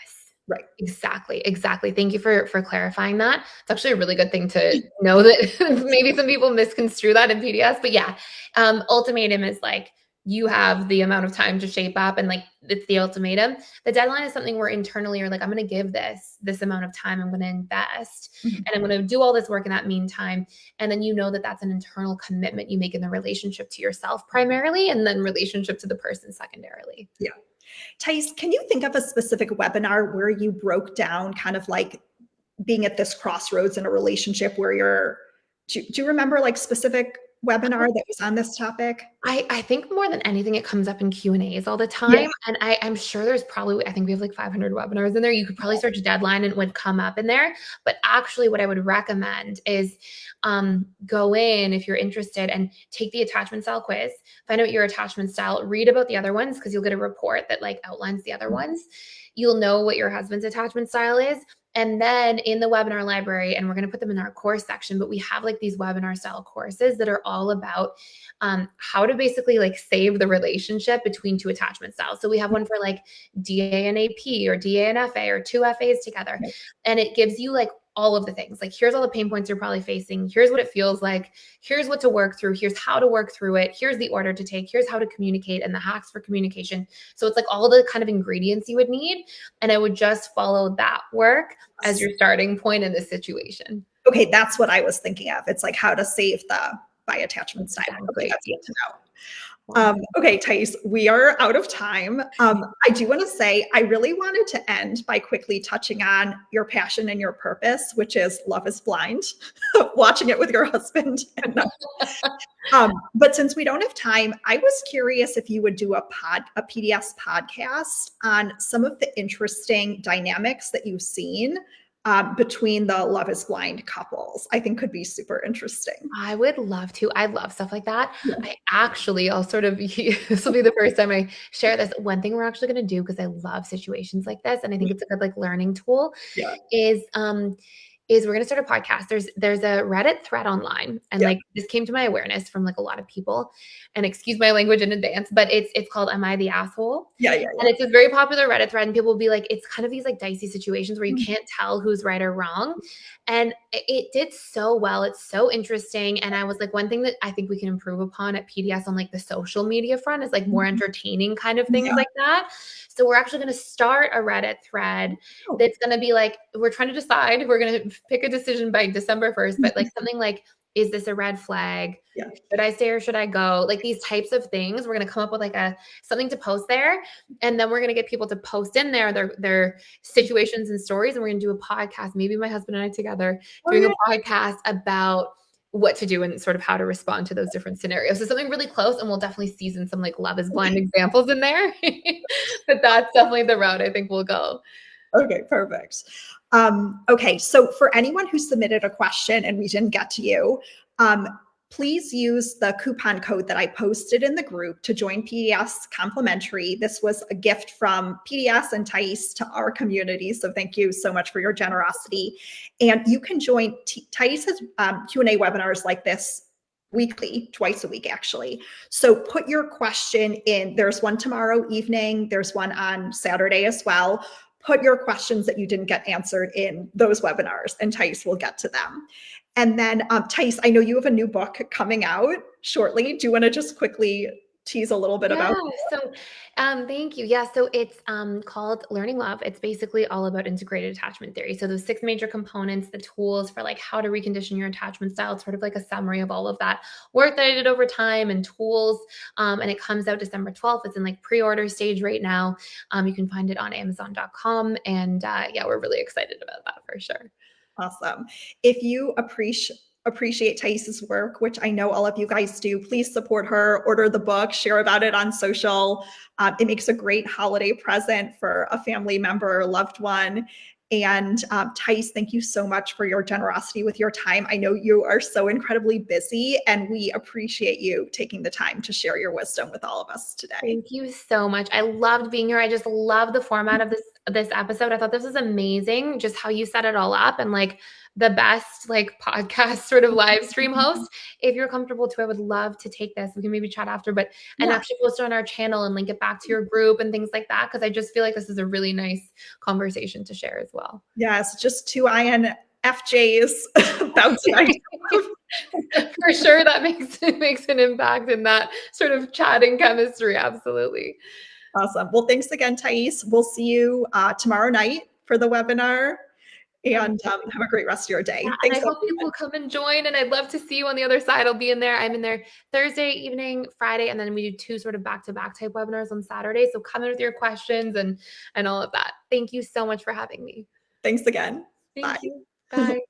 Right. Exactly. Thank you for clarifying that. It's actually a really good thing to know that maybe some people misconstrue that in PDS, but yeah, ultimatum is like, you have the amount of time to shape up and like it's the ultimatum. The deadline is something where internally you're like, I'm going to give this amount of time. I'm going to invest and I'm going to do all this work in that meantime. And then you know that that's an internal commitment you make in the relationship to yourself primarily, and then relationship to the person secondarily. Yeah. Thais, can you think of a specific webinar where you broke down kind of like being at this crossroads in a relationship where do you remember like specific webinar that was on this topic? I think more than anything, it comes up in Q&As all the time. Yeah. And I'm sure there's probably, I think we have like 500 webinars in there. You could probably search deadline and it would come up in there. But actually what I would recommend is go in if you're interested and take the attachment style quiz, find out your attachment style, read about the other ones because you'll get a report that like outlines the other ones. You'll know what your husband's attachment style is. And then in the webinar library, and we're going to put them in our course section, but we have like these webinar style courses that are all about how to basically like save the relationship between two attachment styles. So we have one for like DA and AP or DA and FA or two FAs together. And it gives you like all of the things. Like, here's all the pain points you're probably facing. Here's what it feels like. Here's what to work through. Here's how to work through it. Here's the order to take. Here's how to communicate and the hacks for communication. So it's like all the kind of ingredients you would need. And I would just follow that work as your starting point in this situation. Okay. That's what I was thinking of. It's like how to save the by attachment style. Exactly. Okay, that's good to know. Okay, Thais, we are out of time. I do want to say, I really wanted to end by quickly touching on your passion and your purpose, which is Love is Blind, watching it with your husband. But since we don't have time, I was curious if you would do a PDS podcast on some of the interesting dynamics that you've seen between the Love is Blind couples. I think could be super interesting. I would love to. I love stuff like that. Yeah. I'll sort of, this will be the first time I share this. One thing we're actually going to do, because I love situations like this, and I think it's a good like learning tool, is we're going to start a podcast. There's a Reddit thread online, and like this came to my awareness from like a lot of people, and excuse my language in advance, but it's called Am I the Asshole? Yeah. And it's a very popular Reddit thread, and people will be like, it's kind of these like dicey situations where you can't tell who's right or wrong. And it did so well. It's so interesting. And I was like, one thing that I think we can improve upon at PDS on like the social media front is like more entertaining kind of things like that. So we're actually going to start a Reddit thread that's going to be like, we're trying to decide, we're going to pick a decision by December 1st, but like something like, is this a red flag? Yeah. Should I stay or should I go? Like these types of things. We're going to come up with like something to post there. And then we're going to get people to post in there their situations and stories. And we're going to do a podcast, maybe my husband and I together doing a podcast about what to do and sort of how to respond to those different scenarios. So something really close, and we'll definitely season some like Love is Blind examples in there. But that's definitely the route I think we'll go. Okay, perfect. Okay, so for anyone who submitted a question and we didn't get to you, please use the coupon code that I posted in the group to join PDS complimentary. This was a gift from PDS and Thais to our community. So thank you so much for your generosity. And you can join Thais has Q&A webinars like this weekly, twice a week, actually. So put your question in. There's one tomorrow evening. There's one on Saturday as well. put your questions that you didn't get answered in those webinars, and Thais will get to them. And then, Thais, I know you have a new book coming out shortly. Do you want to just quickly tease a little bit Yeah. about? So, thank you. Yeah. So it's called Learning Love. It's basically all about integrated attachment theory. So those six major components, the tools for like how to recondition your attachment style. It's sort of like a summary of all of that work that I did over time and tools. And it comes out December 12th. It's in like pre-order stage right now. You can find it on Amazon.com. And yeah, we're really excited about that for sure. Awesome. If you appreciate Thais's work, which I know all of you guys do, please support her, order the book, share about it on social. It makes a great holiday present for a family member or loved one. And Thais, thank you so much for your generosity with your time. I know you are so incredibly busy, and we appreciate you taking the time to share your wisdom with all of us today. Thank you so much. I loved being here. I just love the format of this episode. I thought this was amazing, just how you set it all up and like the best like podcast sort of live stream host. If you're comfortable too, I would love to take this. We can maybe chat after, but and Yeah. actually post it on our channel and link it back to your group and things like that. Cause I just feel like this is a really nice conversation to share as well. Yes, just two INFJs bouncing ideas. For sure that makes an impact in that sort of chatting chemistry. Absolutely. Awesome. Well, thanks again, Thais. We'll see you tomorrow night for the webinar, and have a great rest of your Yeah, day. and Thanks, I hope people everyone. come and join, and I'd love to see you on the other side. I'll be in there. I'm in there Thursday evening, Friday, and then we do two sort of back-to-back type webinars on Saturday. So come in with your questions and all of that. Thank you so much for having me. Thanks again. Thank Bye. you. Bye.